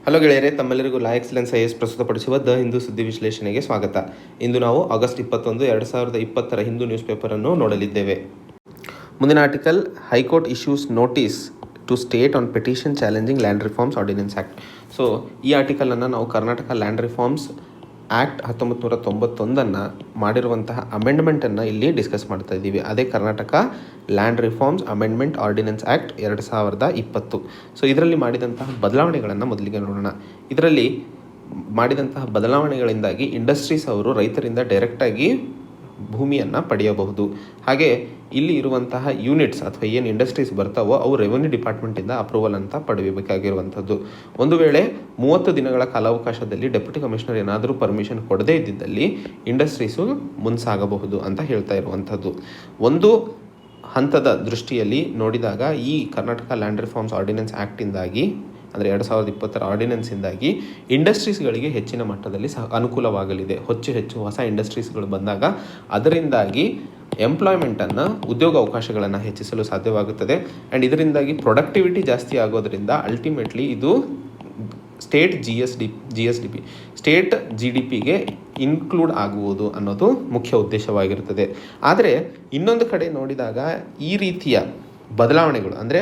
Hello ಗೆಳೆಯರೆ, ತಮ್ಮೆಲ್ಲರಿಗೂ ಲಾ excellence IS ಪ್ರಸ್ತುತಪಡಿಸುವ ದ ಹಿಂದೂ ಸುದ್ದಿ ವಿಶ್ಲೇಷಣೆಗೆ ಸ್ವಾಗತ. ಇಂದು ನಾವು ಆಗಸ್ಟ್ 21, 2020 ಹಿಂದೂ ನ್ಯೂಸ್ ಪೇಪರನ್ನು ನೋಡಲಿದ್ದೇವೆ. ಮುಂದಿನ article, high court issues notice to state on petition challenging land reforms ordinance act. So ಈ ಆರ್ಟಿಕಲನ್ನು ನಾವು ಕರ್ನಾಟಕ ಲ್ಯಾಂಡ್ ರಿಫಾರ್ಮ್ಸ್ ಆ್ಯಕ್ಟ್ 1991 ಮಾಡಿರುವಂತಹ ಅಮೆಂಡ್ಮೆಂಟನ್ನು ಇಲ್ಲಿ ಡಿಸ್ಕಸ್ ಮಾಡ್ತಾ ಇದ್ದೀವಿ. ಅದೇ Karnataka land reforms amendment ordinance act 2020. So ಇದರಲ್ಲಿ ಮಾಡಿದಂತಹ ಬದಲಾವಣೆಗಳನ್ನು ಮೊದಲಿಗೆ ನೋಡೋಣ. ಇದರಲ್ಲಿ ಮಾಡಿದಂತಹ ಬದಲಾವಣೆಗಳಿಂದಾಗಿ ಇಂಡಸ್ಟ್ರೀಸ್ ಅವರು ರೈತರಿಂದ ಡೈರೆಕ್ಟಾಗಿ ಭೂಮಿಯನ್ನು ಪಡೆಯಬಹುದು. ಹಾಗೆ ಇಲ್ಲಿ ಇರುವಂತಹ ಯೂನಿಟ್ಸ್ ಅಥವಾ ಏನು ಇಂಡಸ್ಟ್ರೀಸ್ ಬರ್ತಾವೋ ಅವು ರೆವೆನ್ಯೂ ಡಿಪಾರ್ಟ್ಮೆಂಟಿಂದ ಅಪ್ರೂವಲ್ ಅಂತ ಪಡೆಯಬೇಕಾಗಿರುವಂಥದ್ದು. ಒಂದು ವೇಳೆ 30 ದಿನಗಳ ಕಾಲಾವಕಾಶದಲ್ಲಿ ಡೆಪ್ಯೂಟಿ ಕಮಿಷನರ್ ಏನಾದರೂ ಪರ್ಮಿಷನ್ ಕೊಡದೇ ಇದ್ದಿದ್ದಲ್ಲಿ ಇಂಡಸ್ಟ್ರೀಸು ಮುಂಸಾಗಬಹುದು ಅಂತ ಹೇಳ್ತಾ ಇರುವಂಥದ್ದು. ಒಂದು ಹಂತದ ದೃಷ್ಟಿಯಲ್ಲಿ ನೋಡಿದಾಗ ಈ ಕರ್ನಾಟಕ ಲ್ಯಾಂಡ್ ರಿಫಾರ್ಮ್ಸ್ ಆರ್ಡಿನೆನ್ಸ್ ಆ್ಯಕ್ಟಿಂದಾಗಿ ಅಂದರೆ 2020 ಆರ್ಡಿನೆನ್ಸಿಂದಾಗಿ ಇಂಡಸ್ಟ್ರೀಸ್ಗಳಿಗೆ ಹೆಚ್ಚಿನ ಮಟ್ಟದಲ್ಲಿ ಅನುಕೂಲವಾಗಲಿದೆ. ಹೆಚ್ಚು ಹೊಸ ಇಂಡಸ್ಟ್ರೀಸ್ಗಳು ಬಂದಾಗ ಅದರಿಂದಾಗಿ ಎಂಪ್ಲಾಯ್ಮೆಂಟನ್ನು, ಉದ್ಯೋಗ ಅವಕಾಶಗಳನ್ನು ಹೆಚ್ಚಿಸಲು ಸಾಧ್ಯವಾಗುತ್ತದೆ. ಆ್ಯಂಡ್ ಇದರಿಂದಾಗಿ ಪ್ರೊಡಕ್ಟಿವಿಟಿ ಜಾಸ್ತಿ ಆಗೋದರಿಂದ ಅಲ್ಟಿಮೇಟ್ಲಿ ಇದು ಸ್ಟೇಟ್ GSDP ಸ್ಟೇಟ್ GDPಗೆ ಇನ್ಕ್ಲೂಡ್ ಆಗುವುದು ಅನ್ನೋದು ಮುಖ್ಯ ಉದ್ದೇಶವಾಗಿರುತ್ತದೆ. ಆದರೆ ಇನ್ನೊಂದು ಕಡೆ ನೋಡಿದಾಗ ಈ ರೀತಿಯ ಬದಲಾವಣೆಗಳು ಅಂದರೆ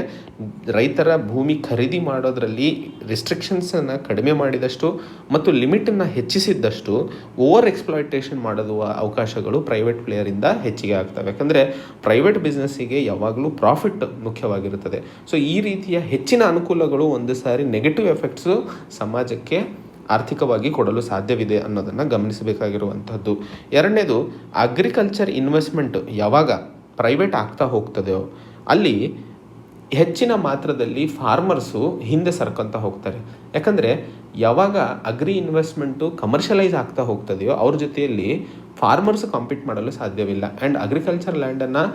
ರೈತರ ಭೂಮಿ ಖರೀದಿ ಮಾಡೋದರಲ್ಲಿ ರಿಸ್ಟ್ರಿಕ್ಷನ್ಸನ್ನು ಕಡಿಮೆ ಮಾಡಿದಷ್ಟು ಮತ್ತು ಲಿಮಿಟನ್ನು ಹೆಚ್ಚಿಸಿದ್ದಷ್ಟು ಓವರ್ ಎಕ್ಸ್ಪ್ಲಾಯ್ಟೇಷನ್ ಮಾಡುವ ಅವಕಾಶಗಳು ಪ್ರೈವೇಟ್ ಪ್ಲೇಯರಿಂದ ಹೆಚ್ಚಿಗೆ ಆಗ್ತವೆ. ಯಾಕಂದರೆ ಪ್ರೈವೇಟ್ ಬಿಸ್ನೆಸ್ಸಿಗೆ ಯಾವಾಗಲೂ ಪ್ರಾಫಿಟ್ ಮುಖ್ಯವಾಗಿರುತ್ತದೆ. ಸೊ ಈ ರೀತಿಯ ಹೆಚ್ಚಿನ ಅನುಕೂಲಗಳು ಒಂದು ಸಾರಿ ನೆಗೆಟಿವ್ ಎಫೆಕ್ಟ್ಸು ಸಮಾಜಕ್ಕೆ ಆರ್ಥಿಕವಾಗಿ ಕೊಡಲು ಸಾಧ್ಯವಿದೆ ಅನ್ನೋದನ್ನು ಗಮನಿಸಬೇಕಾಗಿರುವಂಥದ್ದು. ಎರಡನೇದು, ಅಗ್ರಿಕಲ್ಚರ್ ಇನ್ವೆಸ್ಟ್ಮೆಂಟ್ ಯಾವಾಗ ಪ್ರೈವೇಟ್ ಆಗ್ತಾ ಹೋಗ್ತದೆಯೋ ಅಲ್ಲಿ ಹೆಚ್ಚಿನ ಮಾತ್ರದಲ್ಲಿ ಫಾರ್ಮರ್ಸು ಹಿಂದೆ ಸರ್ಕೊಂತ ಹೋಗ್ತಾರೆ. ಯಾಕಂದರೆ ಯಾವಾಗ ಅಗ್ರಿ ಇನ್ವೆಸ್ಟ್ಮೆಂಟು ಕಮರ್ಷಿಯಲೈಸ್ ಆಗ್ತಾ ಹೋಗ್ತದೆಯೋ ಅವ್ರ ಜೊತೆಯಲ್ಲಿ ಫಾರ್ಮರ್ಸು ಕಾಂಪೀಟ್ ಮಾಡಲು ಸಾಧ್ಯವಿಲ್ಲ. ಆ್ಯಂಡ್ ಅಗ್ರಿಕಲ್ಚರ್ ಲ್ಯಾಂಡನ್ನು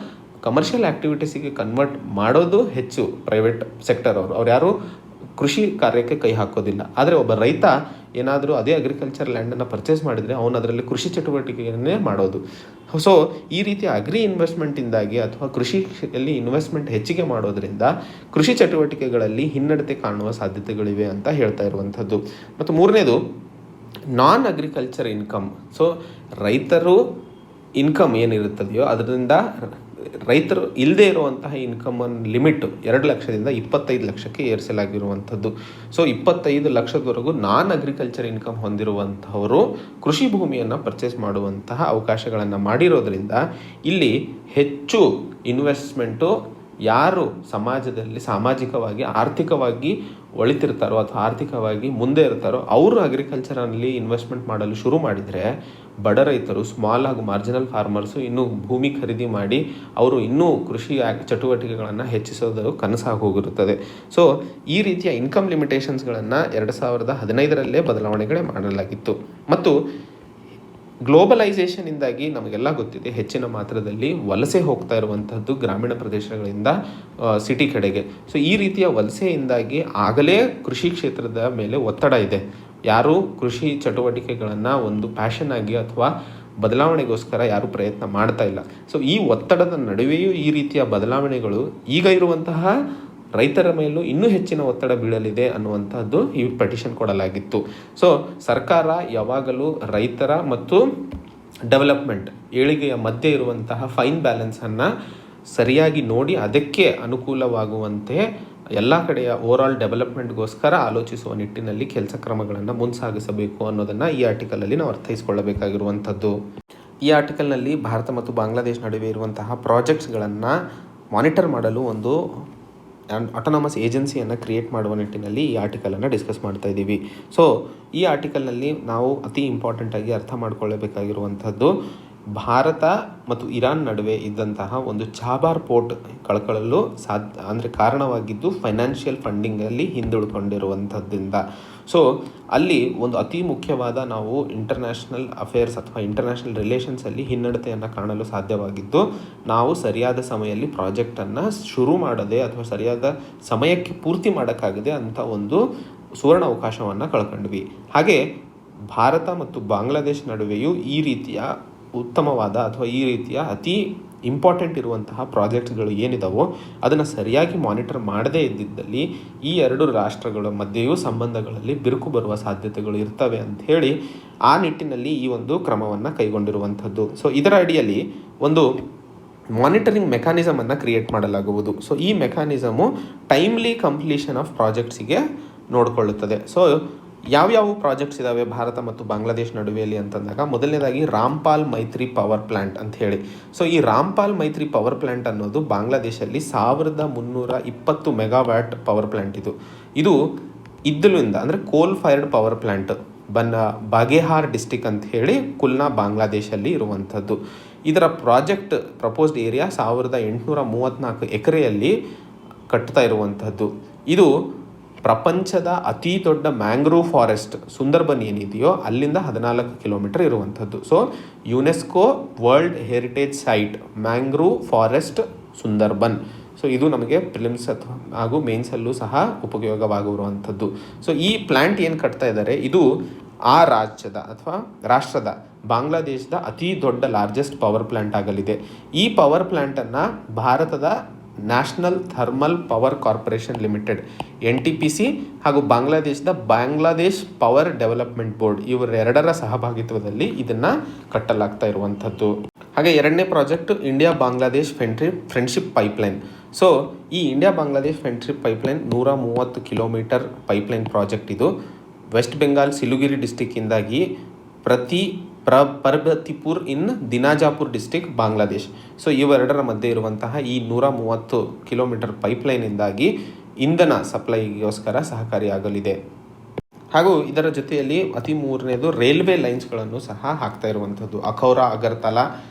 ಕಮರ್ಷಿಯಲ್ ಆ್ಯಕ್ಟಿವಿಟೀಸಿಗೆ ಕನ್ವರ್ಟ್ ಮಾಡೋದು ಹೆಚ್ಚು ಪ್ರೈವೇಟ್ ಸೆಕ್ಟರ್ ಅವ್ರು ಯಾರು ಕೃಷಿ ಕಾರ್ಯಕ್ಕೆ ಕೈ ಹಾಕೋದಿಲ್ಲ. ಆದರೆ ಒಬ್ಬ ರೈತ ಏನಾದರೂ ಅದೇ ಅಗ್ರಿಕಲ್ಚರ್ ಲ್ಯಾಂಡನ್ನು ಪರ್ಚೇಸ್ ಮಾಡಿದರೆ ಅವನು ಅದರಲ್ಲಿ ಕೃಷಿ ಚಟುವಟಿಕೆಯನ್ನೇ ಮಾಡೋದು. ಸೊ ಈ ರೀತಿಯ ಅಗ್ರಿ ಇನ್ವೆಸ್ಟ್ಮೆಂಟಿಂದಾಗಿ ಅಥವಾ ಕೃಷಿಯಲ್ಲಿ ಇನ್ವೆಸ್ಟ್ಮೆಂಟ್ ಹೆಚ್ಚಿಗೆ ಮಾಡೋದರಿಂದ ಕೃಷಿ ಚಟುವಟಿಕೆಗಳಲ್ಲಿ ಹಿನ್ನಡತೆ ಕಾಣುವ ಸಾಧ್ಯತೆಗಳಿವೆ ಅಂತ ಹೇಳ್ತಾ ಇರುವಂಥದ್ದು. ಮತ್ತು ಮೂರನೇದು, ನಾನ್ ಅಗ್ರಿಕಲ್ಚರ್ ಇನ್ಕಮ್. ಸೊ ರೈತರು ಇನ್ಕಮ್ ಏನಿರುತ್ತದೆಯೋ ಅದರಿಂದ ರೈತರು ಇಲ್ಲದೇ ಇರುವಂತಹ ಇನ್ಕಮನ್ನು ಲಿಮಿಟ್ 2 ಲಕ್ಷದಿಂದ 25 ಲಕ್ಷಕ್ಕೆ ಏರಿಸಲಾಗಿರುವಂಥದ್ದು. ಸೊ 25 ಲಕ್ಷದವರೆಗೂ ನಾನ್ ಅಗ್ರಿಕಲ್ಚರ್ ಇನ್ಕಮ್ ಹೊಂದಿರುವಂಥವರು ಕೃಷಿ ಭೂಮಿಯನ್ನು ಪರ್ಚೇಸ್ ಮಾಡುವಂತಹ ಅವಕಾಶಗಳನ್ನು ಮಾಡಿರೋದ್ರಿಂದ ಇಲ್ಲಿ ಹೆಚ್ಚು ಇನ್ವೆಸ್ಟ್ಮೆಂಟು ಯಾರು ಸಮಾಜದಲ್ಲಿ ಸಾಮಾಜಿಕವಾಗಿ ಆರ್ಥಿಕವಾಗಿ ಒಳಿತಿರ್ತಾರೋ ಅಥವಾ ಆರ್ಥಿಕವಾಗಿ ಮುಂದೆ ಇರ್ತಾರೋ ಅವರು ಅಗ್ರಿಕಲ್ಚರಲ್ಲಿ ಇನ್ವೆಸ್ಟ್ಮೆಂಟ್ ಮಾಡಲು ಶುರು ಮಾಡಿದರೆ ಬಡ ರೈತರು, ಸ್ಮಾಲ್ ಹಾಗೂ ಮಾರ್ಜಿನಲ್ ಫಾರ್ಮರ್ಸು ಇನ್ನೂ ಭೂಮಿ ಖರೀದಿ ಮಾಡಿ ಅವರು ಇನ್ನೂ ಕೃಷಿ ಚಟುವಟಿಕೆಗಳನ್ನು ಹೆಚ್ಚಿಸೋದು ಕನಸಾಗಿ ಹೋಗಿರುತ್ತದೆ. ಸೊ ಈ ರೀತಿಯ ಇನ್ಕಮ್ ಲಿಮಿಟೇಷನ್ಸ್ಗಳನ್ನು 2015ರಲ್ಲೇ ಬದಲಾವಣೆಗಳೇ ಮಾಡಲಾಗಿತ್ತು. ಮತ್ತು ಗ್ಲೋಬಲೈಸೇಷನಿಂದಾಗಿ ನಮಗೆಲ್ಲ ಗೊತ್ತಿದೆ ಹೆಚ್ಚಿನ ಮಾತ್ರದಲ್ಲಿ ವಲಸೆ ಹೋಗ್ತಾ ಇರುವಂಥದ್ದು ಗ್ರಾಮೀಣ ಪ್ರದೇಶಗಳಿಂದ ಸಿಟಿ ಕಡೆಗೆ. ಸೊ ಈ ರೀತಿಯ ವಲಸೆಯಿಂದಾಗಿ ಆಗಲೇ ಕೃಷಿ ಕ್ಷೇತ್ರದ ಮೇಲೆ ಒತ್ತಡ ಇದೆ. ಯಾರೂ ಕೃಷಿ ಚಟುವಟಿಕೆಗಳನ್ನು ಒಂದು ಪ್ಯಾಷನ್ ಆಗಿ ಅಥವಾ ಬದಲಾವಣೆಗೋಸ್ಕರ ಯಾರೂ ಪ್ರಯತ್ನ ಮಾಡ್ತಾ ಇಲ್ಲ. ಸೊ ಈ ಒತ್ತಡದ ನಡುವೆಯೂ ಈ ರೀತಿಯ ಬದಲಾವಣೆಗಳು ಈಗ ಇರುವಂತಹ ರೈತರ ಮೇಲೂ ಇನ್ನೂ ಹೆಚ್ಚಿನ ಒತ್ತಡ ಬೀಳಲಿದೆ ಅನ್ನುವಂಥದ್ದು ಈ ಪೆಟಿಷನ್ ಕೊಡಲಾಗಿತ್ತು. ಸೊ ಸರ್ಕಾರ ಯಾವಾಗಲೂ ರೈತರ ಮತ್ತು ಡೆವಲಪ್ಮೆಂಟ್ ಏಳಿಗೆಯ ಮಧ್ಯೆ ಇರುವಂತಹ ಫೈನ್ ಬ್ಯಾಲೆನ್ಸನ್ನು ಸರಿಯಾಗಿ ನೋಡಿ ಅದಕ್ಕೆ ಅನುಕೂಲವಾಗುವಂತೆ ಎಲ್ಲ ಕಡೆಯ ಓವರಾಲ್ ಡೆವಲಪ್ಮೆಂಟ್ಗೋಸ್ಕರ ಆಲೋಚಿಸುವ ನಿಟ್ಟಿನಲ್ಲಿ ಕೆಲಸ ಕ್ರಮಗಳನ್ನು ಮುಂಸಾಗಿಸಬೇಕು ಅನ್ನೋದನ್ನು ಈ ಆರ್ಟಿಕಲಲ್ಲಿ ನಾವು ಅರ್ಥೈಸಿಕೊಳ್ಳಬೇಕಾಗಿರುವಂಥದ್ದು. ಈ ಆರ್ಟಿಕಲ್ನಲ್ಲಿ ಭಾರತ ಮತ್ತು ಬಾಂಗ್ಲಾದೇಶ ನಡುವೆ ಇರುವಂತಹ ಪ್ರಾಜೆಕ್ಟ್ಸ್ಗಳನ್ನು ಮಾನಿಟರ್ ಮಾಡಲು ಒಂದು ಆಟೋನಮಸ್ ಏಜೆನ್ಸಿಯನ್ನು ಕ್ರಿಯೇಟ್ ಮಾಡುವ ನಿಟ್ಟಿನಲ್ಲಿ ಈ ಆರ್ಟಿಕಲನ್ನು ಡಿಸ್ಕಸ್ ಮಾಡ್ತಾ ಇದ್ದೀವಿ. ಸೊ ಈ ಆರ್ಟಿಕಲ್ನಲ್ಲಿ ನಾವು ಅತಿ ಇಂಪಾರ್ಟೆಂಟಾಗಿ ಅರ್ಥ ಮಾಡ್ಕೊಳ್ಳಬೇಕಾಗಿರುವಂಥದ್ದು, ಭಾರತ ಮತ್ತು ಇರಾನ್ ನಡುವೆ ಇದ್ದಂತಹ ಒಂದು ಚಾಬಾರ್ ಪೋರ್ಟ್ ಕಳ್ಕೊಳ್ಳಲು ಕಾರಣವಾಗಿದ್ದು ಫೈನಾನ್ಷಿಯಲ್ ಫಂಡಿಂಗಲ್ಲಿ ಹಿಂದುಳ್ಕೊಂಡಿರುವಂಥದ್ದಿಂದ. ಸೊ ಅಲ್ಲಿ ಒಂದು ಅತಿ ಮುಖ್ಯವಾದ ನಾವು ಇಂಟರ್ನ್ಯಾಷನಲ್ ಅಫೇರ್ಸ್ ಅಥವಾ ಇಂಟರ್ನ್ಯಾಷನಲ್ ರಿಲೇಷನ್ಸಲ್ಲಿ ಹಿನ್ನಡತೆಯನ್ನು ಕಾಣಲು ಸಾಧ್ಯವಾಗಿದ್ದು ನಾವು ಸರಿಯಾದ ಸಮಯದಲ್ಲಿ ಪ್ರಾಜೆಕ್ಟನ್ನು ಶುರು ಮಾಡದೆ ಅಥವಾ ಸರಿಯಾದ ಸಮಯಕ್ಕೆ ಪೂರ್ತಿ ಮಾಡೋಕ್ಕಾಗದೆ ಅಂಥ ಒಂದು ಸುವರ್ಣ ಅವಕಾಶವನ್ನು ಕಳ್ಕೊಂಡ್ವಿ. ಹಾಗೆ ಭಾರತ ಮತ್ತು ಬಾಂಗ್ಲಾದೇಶ ನಡುವೆಯೂ ಈ ರೀತಿಯ ಉತ್ತಮವಾದ ಅಥವಾ ಈ ರೀತಿಯ ಅತಿ ಇಂಪಾರ್ಟೆಂಟ್ ಇರುವಂತಹ ಪ್ರಾಜೆಕ್ಟ್ಸ್ಗಳು ಏನಿದಾವೋ ಅದನ್ನು ಸರಿಯಾಗಿ ಮಾನಿಟರ್ ಮಾಡದೇ ಇದ್ದಿದ್ದಲ್ಲಿ ಈ ಎರಡು ರಾಷ್ಟ್ರಗಳ ಮಧ್ಯೆಯೂ ಸಂಬಂಧಗಳಲ್ಲಿ ಬಿರುಕು ಬರುವ ಸಾಧ್ಯತೆಗಳು ಇರ್ತವೆ ಅಂತ ಹೇಳಿ ಆ ನಿಟ್ಟಿನಲ್ಲಿ ಈ ಒಂದು ಕ್ರಮವನ್ನು ಕೈಗೊಂಡಿರುವಂಥದ್ದು. ಸೊ ಇದರ ಅಡಿಯಲ್ಲಿ ಒಂದು ಮಾನಿಟರಿಂಗ್ ಮೆಕ್ಯಾನಿಸಮನ್ನು ಕ್ರಿಯೇಟ್ ಮಾಡಲಾಗುವುದು. ಸೊ ಈ ಮೆಕ್ಯಾನಿಸಮು ಟೈಮ್ಲಿ ಕಂಪ್ಲೀಷನ್ ಆಫ್ ಪ್ರಾಜೆಕ್ಟ್ಸಿಗೆ ನೋಡಿಕೊಳ್ಳುತ್ತದೆ. ಸೊ ಯಾವ್ಯಾವ ಪ್ರಾಜೆಕ್ಟ್ಸ್ ಇದ್ದಾವೆ ಭಾರತ ಮತ್ತು ಬಾಂಗ್ಲಾದೇಶ್ ನಡುವೆಯಲ್ಲಿ ಅಂತಂದಾಗ, ಮೊದಲನೇದಾಗಿ ರಾಮ್ಪಾಲ್ ಮೈತ್ರಿ ಪವರ್ ಪ್ಲ್ಯಾಂಟ್ ಅಂತ ಹೇಳಿ. ಸೊ ಈ ರಾಮ್ಪಾಲ್ ಮೈತ್ರಿ ಪವರ್ ಪ್ಲ್ಯಾಂಟ್ ಅನ್ನೋದು ಬಾಂಗ್ಲಾದೇಶಲ್ಲಿ 1320 ಮೆಗಾವ್ಯಾಟ್ ಪವರ್ ಪ್ಲ್ಯಾಂಟ್ ಇದು ಇದ್ದಲಿಂದ ಅಂದರೆ ಕೋಲ್ ಫೈರ್ಡ್ ಪವರ್ ಪ್ಲ್ಯಾಂಟ್ ಬಾಗೇಹಾರ್ ಡಿಸ್ಟಿಕ್ ಅಂತ ಹೇಳಿ ಕುಲ್ನಾ ಬಾಂಗ್ಲಾದೇಶಲ್ಲಿ ಇರುವಂಥದ್ದು. ಇದರ ಪ್ರಾಜೆಕ್ಟ್ ಪ್ರಪೋಸ್ಡ್ ಏರಿಯಾ 1834 ಎಕರೆಯಲ್ಲಿ ಕಟ್ತಾ ಇರುವಂಥದ್ದು. ಇದು ಪ್ರಪಂಚದ ಅತಿ ದೊಡ್ಡ ಮ್ಯಾಂಗ್ರೋವ್ ಫಾರೆಸ್ಟ್ ಸುಂದರ್ಬನ್ ಏನಿದೆಯೋ ಅಲ್ಲಿಂದ 14 ಕಿಲೋಮೀಟರ್ ಇರುವಂಥದ್ದು. So UNESCO world heritage site mangrove forest Sundarban. So ಇದು ನಮಗೆ ಪ್ರಿಲಿಮ್ಸ್ ಹಾಗೂ ಮೇನ್ಸಲ್ಲೂ ಸಹ ಉಪಯೋಗವಾಗಿರುವಂಥದ್ದು. ಸೊ ಈ ಪ್ಲ್ಯಾಂಟ್ ಏನು ಕಟ್ತಾ ಇದ್ದಾರೆ, ಇದು ಆ ರಾಜ್ಯದ ಅಥವಾ ರಾಷ್ಟ್ರದ ಬಾಂಗ್ಲಾದೇಶದ ಅತಿ ದೊಡ್ಡ ಲಾರ್ಜೆಸ್ಟ್ ಪವರ್ ಪ್ಲ್ಯಾಂಟ್ ಆಗಲಿದೆ. ಈ ಪವರ್ ಪ್ಲ್ಯಾಂಟನ್ನು ಭಾರತದ national thermal power corporation limited NTPC ಹಾಗೂ ಬಾಂಗ್ಲಾದೇಶದ ಬಾಂಗ್ಲಾದೇಶ್ ಪವರ್ ಡೆವಲಪ್ಮೆಂಟ್ ಬೋರ್ಡ್ ಇವರೆರಡರ ಸಹಭಾಗಿತ್ವದಲ್ಲಿ ಇದನ್ನು ಕಟ್ಟಲಾಗ್ತಾ ಇರುವಂಥದ್ದು. ಹಾಗೆ ಎರಡನೇ project India Bangladesh friendship pipeline. So ಈ India Bangladesh friendship pipeline 130 kilometre pipeline project. ಇದು ವೆಸ್ಟ್ ಬೆಂಗಾಲ್ ಸಿಲುಗಿರಿ ಡಿಸ್ಟಿಕ್ಕಿಂದಾಗಿ Parbatipur in Dinajpur district Bangladesh. So ಇವೆರಡರ ಮಧ್ಯೆ ಇರುವಂತಹ ಈ 130 ಕಿಲೋಮೀಟರ್ ಪೈಪ್ಲೈನಿಂದಾಗಿ ಇಂಧನ ಸಪ್ಲೈಗೋಸ್ಕರ ಸಹಕಾರಿಯಾಗಲಿದೆ. ಹಾಗೂ ಇದರ ಜೊತೆಯಲ್ಲಿ ಮೂರನೇದು ರೈಲ್ವೆ ಲೈನ್ಸ್ಗಳನ್ನು ಸಹ ಹಾಕ್ತಾ ಇರುವಂಥದ್ದು. ಅಖೌರಾ ಅಗರ್ತಲಾ,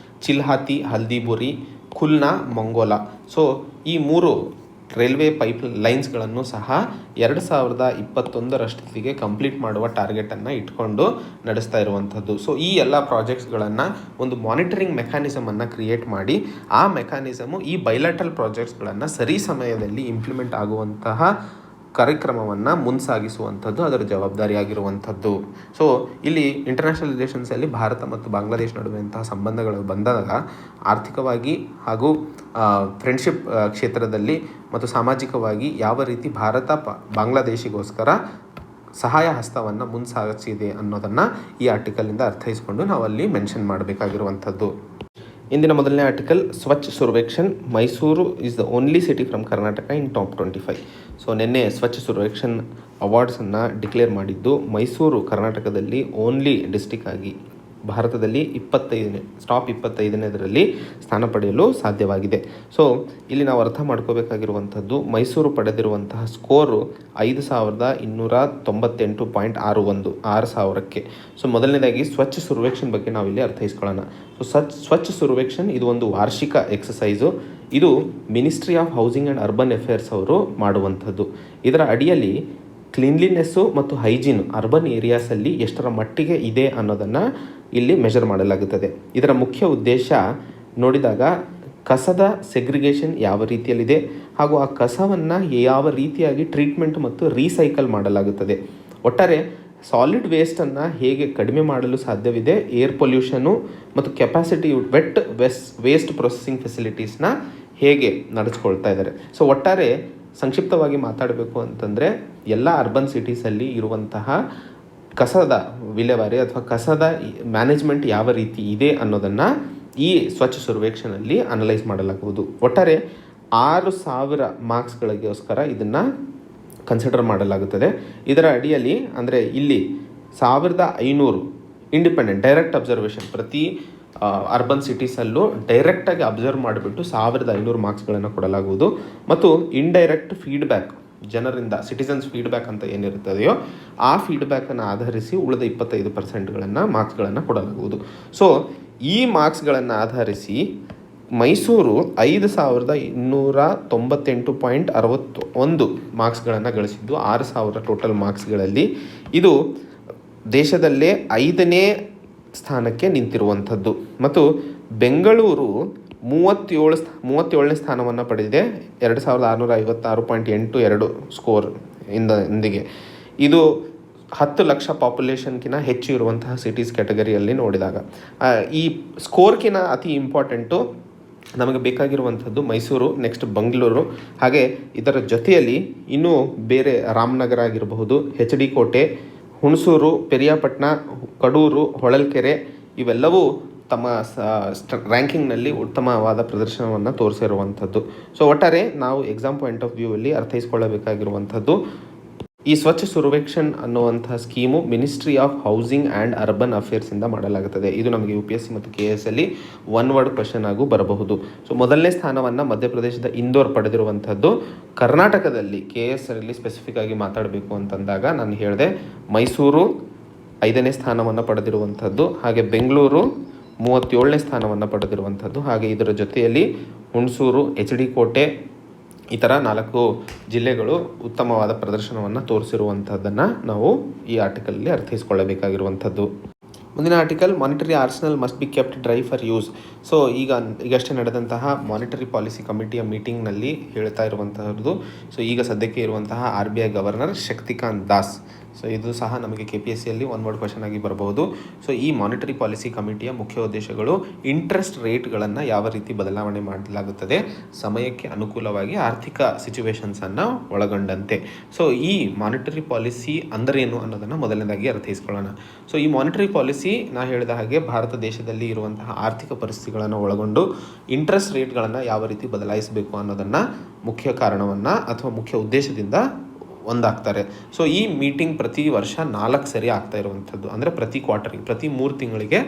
ಚಿಲ್ಹಾತಿ ಹಲ್ದಿಬುರಿ, ಖುಲ್ನಾ ಮಂಗೋಲಾ. ಸೊ ಈ 3 ರೈಲ್ವೆ ಪೈಪ್ ಲೈನ್ಸ್ಗಳನ್ನು ಸಹ 2021 ಕಂಪ್ಲೀಟ್ ಮಾಡುವ ಟಾರ್ಗೆಟನ್ನು ಇಟ್ಕೊಂಡು ನಡೆಸ್ತಾ ಇರುವಂಥದ್ದು. ಸೊ ಈ ಎಲ್ಲ ಪ್ರಾಜೆಕ್ಟ್ಸ್ಗಳನ್ನು ಒಂದು ಮಾನಿಟರಿಂಗ್ ಮೆಕ್ಯಾನಿಸಮನ್ನು ಕ್ರಿಯೇಟ್ ಮಾಡಿ ಆ ಮೆಕ್ಯಾನಿಸಮು ಈ ಬೈಲಾಟ್ರಲ್ ಪ್ರಾಜೆಕ್ಟ್ಸ್ಗಳನ್ನು ಸರಿ ಸಮಯದಲ್ಲಿ ಇಂಪ್ಲಿಮೆಂಟ್ ಆಗುವಂತಹ ಕಾರ್ಯಕ್ರಮವನ್ನು ಮುನ್ಸಾಗಿಸುವಂಥದ್ದು ಅದರ ಜವಾಬ್ದಾರಿಯಾಗಿರುವಂಥದ್ದು. ಸೊ ಇಲ್ಲಿ ಇಂಟರ್ನ್ಯಾಷನಲ್ ರಿಲೇಷನ್ಸಲ್ಲಿ ಭಾರತ ಮತ್ತು ಬಾಂಗ್ಲಾದೇಶ್ ನಡುವೆಂತಹ ಸಂಬಂಧಗಳು ಬಂದಾಗ ಆರ್ಥಿಕವಾಗಿ ಹಾಗೂ ಫ್ರೆಂಡ್ಶಿಪ್ ಕ್ಷೇತ್ರದಲ್ಲಿ ಮತ್ತು ಸಾಮಾಜಿಕವಾಗಿ ಯಾವ ರೀತಿ ಭಾರತ ಬಾಂಗ್ಲಾದೇಶಿಗೋಸ್ಕರ ಸಹಾಯ ಹಸ್ತವನ್ನು ಮುನ್ಸಾಗಿಸಿದೆ ಅನ್ನೋದನ್ನು ಈ ಆರ್ಟಿಕಲಿಂದ ಅರ್ಥೈಸಿಕೊಂಡು ನಾವು ಅಲ್ಲಿ ಮೆನ್ಷನ್ ಮಾಡಬೇಕಾಗಿರುವಂಥದ್ದು. ಇಂದಿನ ಮೊದಲನೇ ಆರ್ಟಿಕಲ್, ಸ್ವಚ್ಛ Survekshan Mysuru is the only city from Karnataka in top 25. So ನಿನ್ನೆ ಸ್ವಚ್ಛ ಸರ್ವೇಕ್ಷಣ್ ಅವಾರ್ಡ್ಸನ್ನು ಡಿಕ್ಲೇರ್ ಮಾಡಿದ್ದು ಮೈಸೂರು ಕರ್ನಾಟಕದಲ್ಲಿ ಓನ್ಲಿ ಡಿಸ್ಟಿಕ್ ಆಗಿ ಭಾರತದಲ್ಲಿ ಟಾಪ್ 25ನೇದರಲ್ಲಿ ಸ್ಥಾನ ಪಡೆಯಲು ಸಾಧ್ಯವಾಗಿದೆ. ಸೊ ಇಲ್ಲಿ ನಾವು ಅರ್ಥ ಮಾಡ್ಕೋಬೇಕಾಗಿರುವಂಥದ್ದು, ಮೈಸೂರು ಪಡೆದಿರುವಂತಹ ಸ್ಕೋರು 5298.61 6000ಕ್ಕೆ. ಸೊ ಮೊದಲನೇದಾಗಿ ಸ್ವಚ್ಛ ಸರ್ವೇಕ್ಷಣ್ ಬಗ್ಗೆ ನಾವು ಇಲ್ಲಿ ಅರ್ಥೈಸ್ಕೊಳ್ಳೋಣ. ಸೊ ಸ್ವಚ್ಛ ಸರ್ವೇಕ್ಷಣ್ ಇದು ಒಂದು ವಾರ್ಷಿಕ ಎಕ್ಸಸೈಸು. ಇದು ministry of housing and urban affairs ಅವರು ಮಾಡುವಂಥದ್ದು. ಇದರ ಅಡಿಯಲ್ಲಿ ಕ್ಲೀನ್ಲಿನೆಸ್ಸು ಮತ್ತು ಹೈಜೀನ್ ಅರ್ಬನ್ ಏರಿಯಾಸಲ್ಲಿ ಎಷ್ಟರ ಮಟ್ಟಿಗೆ ಇದೆ ಅನ್ನೋದನ್ನು ಇಲ್ಲಿ ಮೆಜರ್ ಮಾಡಲಾಗುತ್ತದೆ. ಇದರ ಮುಖ್ಯ ಉದ್ದೇಶ ನೋಡಿದಾಗ ಕಸದ ಸೆಗ್ರಿಗೇಷನ್ ಯಾವ ರೀತಿಯಲ್ಲಿದೆ ಹಾಗೂ ಆ ಕಸವನ್ನು ಯಾವ ರೀತಿಯಾಗಿ ಟ್ರೀಟ್ಮೆಂಟ್ ಮತ್ತು ರೀಸೈಕಲ್ ಮಾಡಲಾಗುತ್ತದೆ. ಒಟ್ಟಾರೆ ಸಾಲಿಡ್ ವೇಸ್ಟನ್ನು ಹೇಗೆ ಕಡಿಮೆ ಮಾಡಲು ಸಾಧ್ಯವಿದೆ, ಏರ್ ಪೊಲ್ಯೂಷನು ಮತ್ತು ಕೆಪಾಸಿಟಿ ವೇಸ್ಟ್ ಪ್ರೊಸೆಸಿಂಗ್ ಫೆಸಿಲಿಟೀಸ್ನ ಹೇಗೆ ನಡೆಸ್ಕೊಳ್ತಾ ಇದ್ದಾರೆ. ಸೊ ಒಟ್ಟಾರೆ ಸಂಕ್ಷಿಪ್ತವಾಗಿ ಮಾತಾಡಬೇಕು ಅಂತಂದರೆ ಎಲ್ಲ ಅರ್ಬನ್ ಸಿಟೀಸಲ್ಲಿ ಇರುವಂತಹ ಕಸದ ವಿಲೇವಾರಿ ಅಥವಾ ಕಸದ ಮ್ಯಾನೇಜ್ಮೆಂಟ್ ಯಾವ ರೀತಿ ಇದೆ ಅನ್ನೋದನ್ನು ಈ ಸ್ವಚ್ಛ ಸರ್ವೇಕ್ಷಣಲ್ಲಿ ಅನಲೈಸ್ ಮಾಡಲಾಗುವುದು. ಒಟ್ಟಾರೆ 6000 ಮಾರ್ಕ್ಸ್ಗಳಿಗೋಸ್ಕರ ಇದನ್ನು ಕನ್ಸಿಡರ್ ಮಾಡಲಾಗುತ್ತದೆ. ಇದರ ಅಡಿಯಲ್ಲಿ ಅಂದರೆ ಇಲ್ಲಿ 1500 ಇಂಡಿಪೆಂಡೆಂಟ್ ಡೈರೆಕ್ಟ್ ಅಬ್ಸರ್ವೇಷನ್ ಪ್ರತಿ ಅರ್ಬನ್ ಸಿಟೀಸಲ್ಲೂ ಡೈರೆಕ್ಟಾಗಿ ಅಬ್ಸರ್ವ್ ಮಾಡಿಬಿಟ್ಟು 1500 ಮಾರ್ಕ್ಸ್ಗಳನ್ನು ಕೊಡಲಾಗುವುದು. ಮತ್ತು ಇಂಡೈರೆಕ್ಟ್ ಫೀಡ್ಬ್ಯಾಕ್ ಜನರಿಂದ ಸಿಟಿಸನ್ಸ್ ಫೀಡ್ಬ್ಯಾಕ್ ಅಂತ ಏನಿರುತ್ತದೆಯೋ ಆ ಫೀಡ್ಬ್ಯಾಕನ್ನು ಆಧರಿಸಿ ಉಳಿದ 25% ಮಾರ್ಕ್ಸ್ಗಳನ್ನು ಕೊಡಲಾಗುವುದು. ಸೊ ಈ ಮಾರ್ಕ್ಸ್ಗಳನ್ನು ಆಧರಿಸಿ ಮೈಸೂರು 5298.61 ಮಾರ್ಕ್ಸ್ಗಳನ್ನು ಗಳಿಸಿದ್ದು 6000 ಟೋಟಲ್ ಮಾರ್ಕ್ಸ್ಗಳಲ್ಲಿ. ಇದು ದೇಶದಲ್ಲೇ 5ನೇ ಸ್ಥಾನಕ್ಕೆ ನಿಂತಿರುವಂಥದ್ದು. ಮತ್ತು ಬೆಂಗಳೂರು 37ನೇ ಸ್ಥಾನವನ್ನು ಪಡೆದಿದೆ 2656.82 ಸ್ಕೋರ್ ಇಂದಿಗೆ. ಇದು 10 ಲಕ್ಷ ಪಾಪ್ಯುಲೇಷನ್ಕಿಂತ ಹೆಚ್ಚು ಇರುವಂತಹ ಸಿಟೀಸ್ ಕ್ಯಾಟಗರಿಯಲ್ಲಿ ನೋಡಿದಾಗ ಈ ಸ್ಕೋರ್ಕಿಂತ ಅತಿ ಇಂಪಾರ್ಟೆಂಟು ನಮಗೆ ಬೇಕಾಗಿರುವಂಥದ್ದು ಮೈಸೂರು, ನೆಕ್ಸ್ಟ್ ಬೆಂಗಳೂರು, ಹಾಗೆ ಇದರ ಜೊತೆಯಲ್ಲಿ ಇನ್ನೂ ಬೇರೆ ರಾಮನಗರ ಆಗಿರಬಹುದು, HD ಕೋಟೆ, ಹುಣಸೂರು, ಪೆರಿಯಾಪಟ್ಟಣ, ಕಡೂರು, ಹೊಳಲ್ಕೆರೆ ಇವೆಲ್ಲವೂ ತಮ್ಮ ರ್ಯಾಂಕಿಂಗ್ನಲ್ಲಿ ಉತ್ತಮವಾದ ಪ್ರದರ್ಶನವನ್ನು ತೋರಿಸಿರುವಂಥದ್ದು. ಸೊ ಒಟ್ಟಾರೆ ನಾವು ಎಕ್ಸಾಮ್ ಪಾಯಿಂಟ್ ಆಫ್ ವ್ಯೂ ಅಲ್ಲಿ ಅರ್ಥೈಸ್ಕೊಳ್ಳಬೇಕಾಗಿರುವಂಥದ್ದು, ಈ ಸ್ವಚ್ಛ ಸರ್ವೇಕ್ಷಣ್ ಅನ್ನುವಂಥ scheme ministry of housing and urban ಅಫೇರ್ಸಿಂದ ಮಾಡಲಾಗುತ್ತದೆ. ಇದು ನಮಗೆ UPSC ಮತ್ತು KS ಅಲ್ಲಿ 1 ವರ್ಡ್ ಕ್ವಶನ್ ಆಗು ಬರಬಹುದು. ಸೊ ಮೊದಲನೇ ಸ್ಥಾನವನ್ನು ಮಧ್ಯಪ್ರದೇಶದ ಇಂದೋರ್ ಪಡೆದಿರುವಂಥದ್ದು. ಕರ್ನಾಟಕದಲ್ಲಿ KS ಅಲ್ಲಿ ಸ್ಪೆಸಿಫಿಕ್ ಆಗಿ ಮಾತಾಡಬೇಕು ಅಂತಂದಾಗ ನಾನು ಹೇಳಿದೆ ಮೈಸೂರು 5ನೇ ಸ್ಥಾನವನ್ನು ಪಡೆದಿರುವಂಥದ್ದು, ಹಾಗೆ ಬೆಂಗಳೂರು 37ನೇ ಸ್ಥಾನವನ್ನು ಪಡೆದಿರುವಂಥದ್ದು, ಹಾಗೆ ಇದರ ಜೊತೆಯಲ್ಲಿ ಹುಣಸೂರು, HD ಕೋಟೆ ಈ ಥರ 4 ಜಿಲ್ಲೆಗಳು ಉತ್ತಮವಾದ ಪ್ರದರ್ಶನವನ್ನು ತೋರಿಸಿರುವಂಥದ್ದನ್ನು ನಾವು ಈ ಆರ್ಟಿಕಲಲ್ಲಿ ಅರ್ಥೈಸ್ಕೊಳ್ಳಬೇಕಾಗಿರುವಂಥದ್ದು. ಮುಂದಿನ article, monetary arsenal must be kept dry for use. So ಈಗಷ್ಟೇ ನಡೆದಂತಹ ಮಾನಿಟರಿ ಪಾಲಿಸಿ ಕಮಿಟಿಯ ಮೀಟಿಂಗ್ನಲ್ಲಿ ಹೇಳ್ತಾ ಇರುವಂತಹದ್ದು. ಸೊ ಈಗ ಸದ್ಯಕ್ಕೆ ಇರುವಂತಹ RBI governor Shaktikanta Das. So ಇದು ಸಹ ನಮಗೆ KPSCಯಲ್ಲಿ 1 ವರ್ಡ್ ಕ್ವಶನ್ ಆಗಿ ಬರಬಹುದು. ಸೊ ಈ ಮಾನಿಟರಿ ಪಾಲಿಸಿ ಕಮಿಟಿಯ ಮುಖ್ಯ ಉದ್ದೇಶಗಳು ಇಂಟ್ರೆಸ್ಟ್ ರೇಟ್ಗಳನ್ನು ಯಾವ ರೀತಿ ಬದಲಾವಣೆ ಮಾಡಲಾಗುತ್ತದೆ ಸಮಯಕ್ಕೆ ಅನುಕೂಲವಾಗಿ ಆರ್ಥಿಕ ಸಿಚುವೇಶನ್ಸನ್ನು ಒಳಗೊಂಡಂತೆ. ಸೊ ಈ ಮಾನಿಟರಿ ಪಾಲಿಸಿ ಅಂದರೇನು ಅನ್ನೋದನ್ನು ಮೊದಲನೇದಾಗಿ ಅರ್ಥೈಸ್ಕೊಳ್ಳೋಣ. ಸೊ ಈ ಮಾನಿಟರಿ ಪಾಲಿಸಿ ನಾ ಹೇಳಿದ ಹಾಗೆ ಭಾರತ ದೇಶದಲ್ಲಿ ಇರುವಂತಹ ಆರ್ಥಿಕ ಪರಿಸ್ಥಿತಿಗಳನ್ನು ಒಳಗೊಂಡು ಇಂಟ್ರೆಸ್ಟ್ ರೇಟ್ಗಳನ್ನು ಯಾವ ರೀತಿ ಬದಲಾಯಿಸಬೇಕು ಅನ್ನೋದನ್ನು ಮುಖ್ಯ ಕಾರಣವನ್ನು ಅಥವಾ ಮುಖ್ಯ ಉದ್ದೇಶದಿಂದ ಒಂದಾಗ್ತಾರೆ. ಸೊ ಈ ಮೀಟಿಂಗ್ ಪ್ರತಿ ವರ್ಷ 4 ಸರಿ ಆಗ್ತಾ ಇರುವಂಥದ್ದು, ಅಂದರೆ ಪ್ರತಿ ಕ್ವಾರ್ಟರ್ಗೆ, ಪ್ರತಿ 3 ತಿಂಗಳಿಗೆ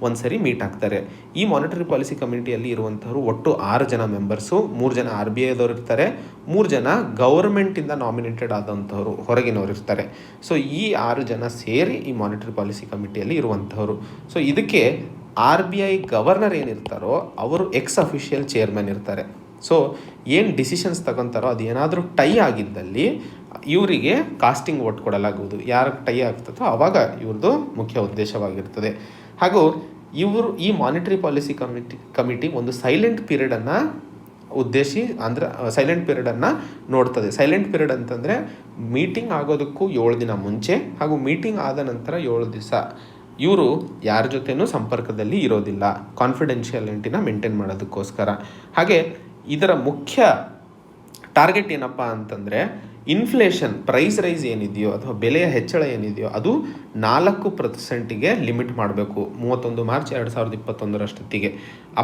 ಒಂದು ಸರಿ ಮೀಟ್ ಆಗ್ತಾರೆ. ಈ ಮಾನಿಟರಿ ಪಾಲಿಸಿ ಕಮಿಟಿಯಲ್ಲಿ ಇರುವಂಥವ್ರು ಒಟ್ಟು 6 ಜನ ಮೆಂಬರ್ಸು, 3 ಜನ RBIದವ್ರು ಇರ್ತಾರೆ, 3 ಜನ ಗೌರ್ಮೆಂಟಿಂದ ನಾಮಿನೇಟೆಡ್ ಆದಂಥವ್ರು ಹೊರಗಿನವ್ರು ಇರ್ತಾರೆ. ಸೊ ಈ 6 ಜನ ಸೇರಿ ಈ ಮಾನಿಟರಿ ಪಾಲಿಸಿ ಕಮಿಟಿಯಲ್ಲಿ ಇರುವಂಥವ್ರು. ಸೊ ಇದಕ್ಕೆ RBI ಗವರ್ನರ್ ಏನಿರ್ತಾರೋ ಅವರು ಎಕ್ಸ್ ಅಫಿಷಿಯಲ್ ಚೇರ್ಮನ್ ಇರ್ತಾರೆ. ಸೊ ಏನು ಡಿಸಿಷನ್ಸ್ ತಗೊತಾರೋ ಅದು ಏನಾದರೂ ಟೈ ಆಗಿದ್ದಲ್ಲಿ ಇವರಿಗೆ ಕಾಸ್ಟಿಂಗ್ ವೋಟ್ ಕೊಡಲಾಗುವುದು. ಯಾರು ಟೈ ಆಗ್ತದೋ ಆವಾಗ ಇವ್ರದ್ದು ಮುಖ್ಯ ಉದ್ದೇಶವಾಗಿರ್ತದೆ. ಹಾಗೂ ಇವರು ಈ ಮಾನಿಟರಿ ಪಾಲಿಸಿ ಕಮಿಟಿ ಒಂದು ಸೈಲೆಂಟ್ ಪೀರಿಯಡನ್ನು ಸೈಲೆಂಟ್ ಪೀರಿಯಡನ್ನು ನೋಡ್ತದೆ. ಸೈಲೆಂಟ್ ಪೀರಿಯಡ್ ಅಂತಂದರೆ ಮೀಟಿಂಗ್ ಆಗೋದಕ್ಕೂ 7 ದಿನ ಮುಂಚೆ ಹಾಗೂ ಮೀಟಿಂಗ್ ಆದ ನಂತರ 7 ದಿವಸ ಇವರು ಯಾರ ಜೊತೆನೂ ಸಂಪರ್ಕದಲ್ಲಿ ಇರೋದಿಲ್ಲ, ಕಾನ್ಫಿಡೆನ್ಷಿಯಾಲಿಟಿನ ಮೇಂಟೈನ್ ಮಾಡೋದಕ್ಕೋಸ್ಕರ. ಹಾಗೆ ಇದರ ಮುಖ್ಯ ಟಾರ್ಗೆಟ್ ಏನಪ್ಪ ಅಂತಂದರೆ ಇನ್ಫ್ಲೇಷನ್ ಪ್ರೈಸ್ ರೈಸ್ ಏನಿದೆಯೋ ಅಥವಾ ಬೆಲೆಯ ಹೆಚ್ಚಳ ಏನಿದೆಯೋ ಅದು 4% ಲಿಮಿಟ್ ಮಾಡಬೇಕು 31 March 2021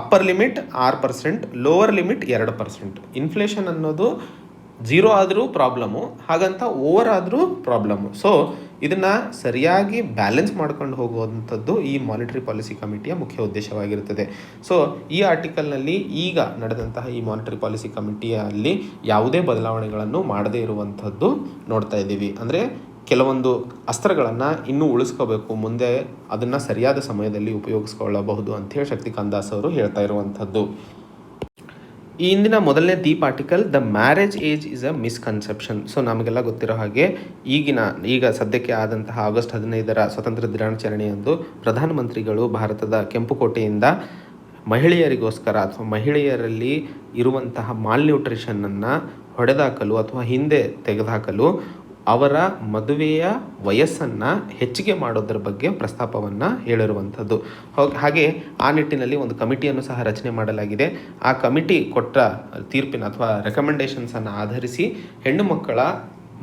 upper limit 6%, lower limit 2%. Inflation ಅನ್ನೋದು 0 ಆದರೂ ಪ್ರಾಬ್ಲಮ್ಮು, ಹಾಗಂತ ಓವರ್ ಆದರೂ ಪ್ರಾಬ್ಲಮ್ಮು. ಸೊ ಇದನ್ನು ಸರಿಯಾಗಿ ಬ್ಯಾಲೆನ್ಸ್ ಮಾಡ್ಕೊಂಡು ಹೋಗುವಂಥದ್ದು ಈ ಮಾನಿಟರಿ ಪಾಲಿಸಿ ಕಮಿಟಿಯ ಮುಖ್ಯ ಉದ್ದೇಶವಾಗಿರುತ್ತದೆ. ಸೊ ಈ ಆರ್ಟಿಕಲ್ನಲ್ಲಿ ಈಗ ನಡೆದಂತಹ ಈ ಮಾನಿಟರಿ ಪಾಲಿಸಿ ಕಮಿಟಿಯಲ್ಲಿ ಯಾವುದೇ ಬದಲಾವಣೆಗಳನ್ನು ಮಾಡದೇ ಇರುವಂಥದ್ದು ನೋಡ್ತಾ ಇದ್ದೀವಿ. ಅಂದರೆ ಕೆಲವೊಂದು ಅಸ್ತ್ರಗಳನ್ನು ಇನ್ನೂ ಉಳಿಸ್ಕೋಬೇಕು, ಮುಂದೆ ಅದನ್ನು ಸರಿಯಾದ ಸಮಯದಲ್ಲಿ ಉಪಯೋಗಿಸ್ಕೊಳ್ಳಬಹುದು ಅಂಥೇಳಿ ಶಕ್ತಿಕಾಂತ್ ದಾಸ್ ಅವರು ಹೇಳ್ತಾ ಇರುವಂಥದ್ದು. ಈ ಇಂದಿನ ಮೊದಲನೇ Deep article, the marriage age is a misconception. So ನಮಗೆಲ್ಲ ಗೊತ್ತಿರೋ ಹಾಗೆ ಈಗ ಸದ್ಯಕ್ಕೆ ಆದಂತಹ ಆಗಸ್ಟ್ 15 ಸ್ವತಂತ್ರ ದಿನಾಚರಣೆಯಂದು ಪ್ರಧಾನಮಂತ್ರಿಗಳು ಭಾರತದ ಕೆಂಪುಕೋಟೆಯಿಂದ ಮಹಿಳೆಯರಿಗೋಸ್ಕರ ಅಥವಾ ಮಹಿಳೆಯರಲ್ಲಿ ಇರುವಂತಹ ಮಾಲ್ನ್ಯೂಟ್ರಿಷನನ್ನು ಹೊಡೆದಾಕಲು ಅಥವಾ ಹಿಂದೆ ತೆಗೆದುಹಾಕಲು ಅವರ ಮದುವೆಯ ವಯಸ್ಸನ್ನು ಹೆಚ್ಚಿಗೆ ಮಾಡೋದ್ರ ಬಗ್ಗೆ ಪ್ರಸ್ತಾಪವನ್ನು ಹೇಳಿರುವಂಥದ್ದು. ಹಾಗೆ ಆ ನಿಟ್ಟಿನಲ್ಲಿ ಒಂದು ಕಮಿಟಿಯನ್ನು ಸಹ ರಚನೆ ಮಾಡಲಾಗಿದೆ. ಆ ಕಮಿಟಿ ಕೊಟ್ಟ ತೀರ್ಪಿನ ಅಥವಾ ರೆಕಮೆಂಡೇಷನ್ಸನ್ನು ಆಧರಿಸಿ ಹೆಣ್ಣು ಮಕ್ಕಳ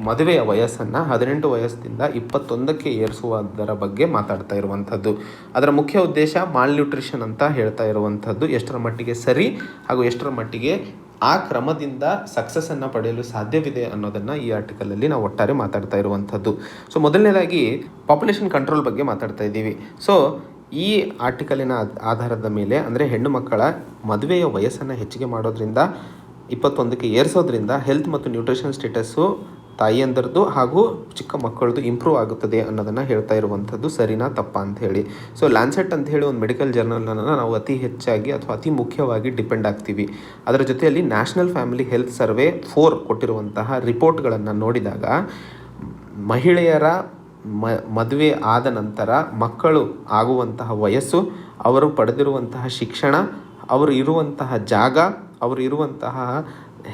ಮದುವೆಯ ವಯಸ್ಸನ್ನು 18 ವಯಸ್ಸಿನಿಂದ 21ಕ್ಕೆ ಏರಿಸುವುದರ ಬಗ್ಗೆ ಮಾತಾಡ್ತಾ ಇರುವಂಥದ್ದು. ಅದರ ಮುಖ್ಯ ಉದ್ದೇಶ ಮಾಲ್ನ್ಯೂಟ್ರಿಷನ್ ಅಂತ ಹೇಳ್ತಾ ಇರುವಂಥದ್ದು ಎಷ್ಟರ ಮಟ್ಟಿಗೆ ಸರಿ ಹಾಗೂ ಎಷ್ಟರ ಮಟ್ಟಿಗೆ ಆ ಕ್ರಮದಿಂದ ಸಕ್ಸಸ್ಸನ್ನು ಪಡೆಯಲು ಸಾಧ್ಯವಿದೆ ಅನ್ನೋದನ್ನು ಈ ಆರ್ಟಿಕಲಲ್ಲಿ ನಾವು ಒಟ್ಟಾರೆ ಮಾತಾಡ್ತಾ ಇರುವಂಥದ್ದು. ಸೊ ಮೊದಲನೇದಾಗಿ ಪಾಪ್ಯುಲೇಷನ್ ಕಂಟ್ರೋಲ್ ಬಗ್ಗೆ ಮಾತಾಡ್ತಾ ಇದ್ದೀವಿ. ಸೊ ಈ ಆರ್ಟಿಕಲಿನ ಆಧಾರದ ಮೇಲೆ ಅಂದರೆ ಹೆಣ್ಣು ಮಕ್ಕಳ ಮದುವೆಯ ವಯಸ್ಸನ್ನು ಹೆಚ್ಚಿಗೆ ಮಾಡೋದ್ರಿಂದ 21ಕ್ಕೆ ಏರಿಸೋದ್ರಿಂದ ಹೆಲ್ತ್ ಮತ್ತು ನ್ಯೂಟ್ರಿಷನ್ ಸ್ಟೇಟಸ್ಸು ತಾಯಿಯಂದರದು ಹಾಗೂ ಚಿಕ್ಕ ಮಕ್ಕಳದು ಇಂಪ್ರೂವ್ ಆಗುತ್ತದೆ ಅನ್ನೋದನ್ನು ಹೇಳ್ತಾ ಇರುವಂಥದ್ದು ಸರಿನಾ ತಪ್ಪಾ ಅಂತ ಹೇಳಿ. ಸೊ ಲ್ಯಾನ್ಸೆಟ್ ಅಂತ ಹೇಳಿ ಒಂದು ಮೆಡಿಕಲ್ ಜರ್ನಲನ್ನು ನಾವು ಅತಿ ಹೆಚ್ಚಾಗಿ ಅಥವಾ ಅತಿ ಮುಖ್ಯವಾಗಿ ಡಿಪೆಂಡ್ ಆಗ್ತೀವಿ. ಅದರ ಜೊತೆಯಲ್ಲಿ ನ್ಯಾಷನಲ್ ಫ್ಯಾಮಿಲಿ ಹೆಲ್ತ್ ಸರ್ವೆ 4 ಕೊಟ್ಟಿರುವಂತಹ ರಿಪೋರ್ಟ್ಗಳನ್ನು ನೋಡಿದಾಗ ಮಹಿಳೆಯರ ಮದುವೆ ಆದ ನಂತರ ಮಕ್ಕಳು ಆಗುವಂತಹ ವಯಸ್ಸು, ಅವರು ಪಡೆದಿರುವಂತಹ ಶಿಕ್ಷಣ, ಅವರು ಇರುವಂತಹ ಜಾಗ, ಅವರು ಇರುವಂತಹ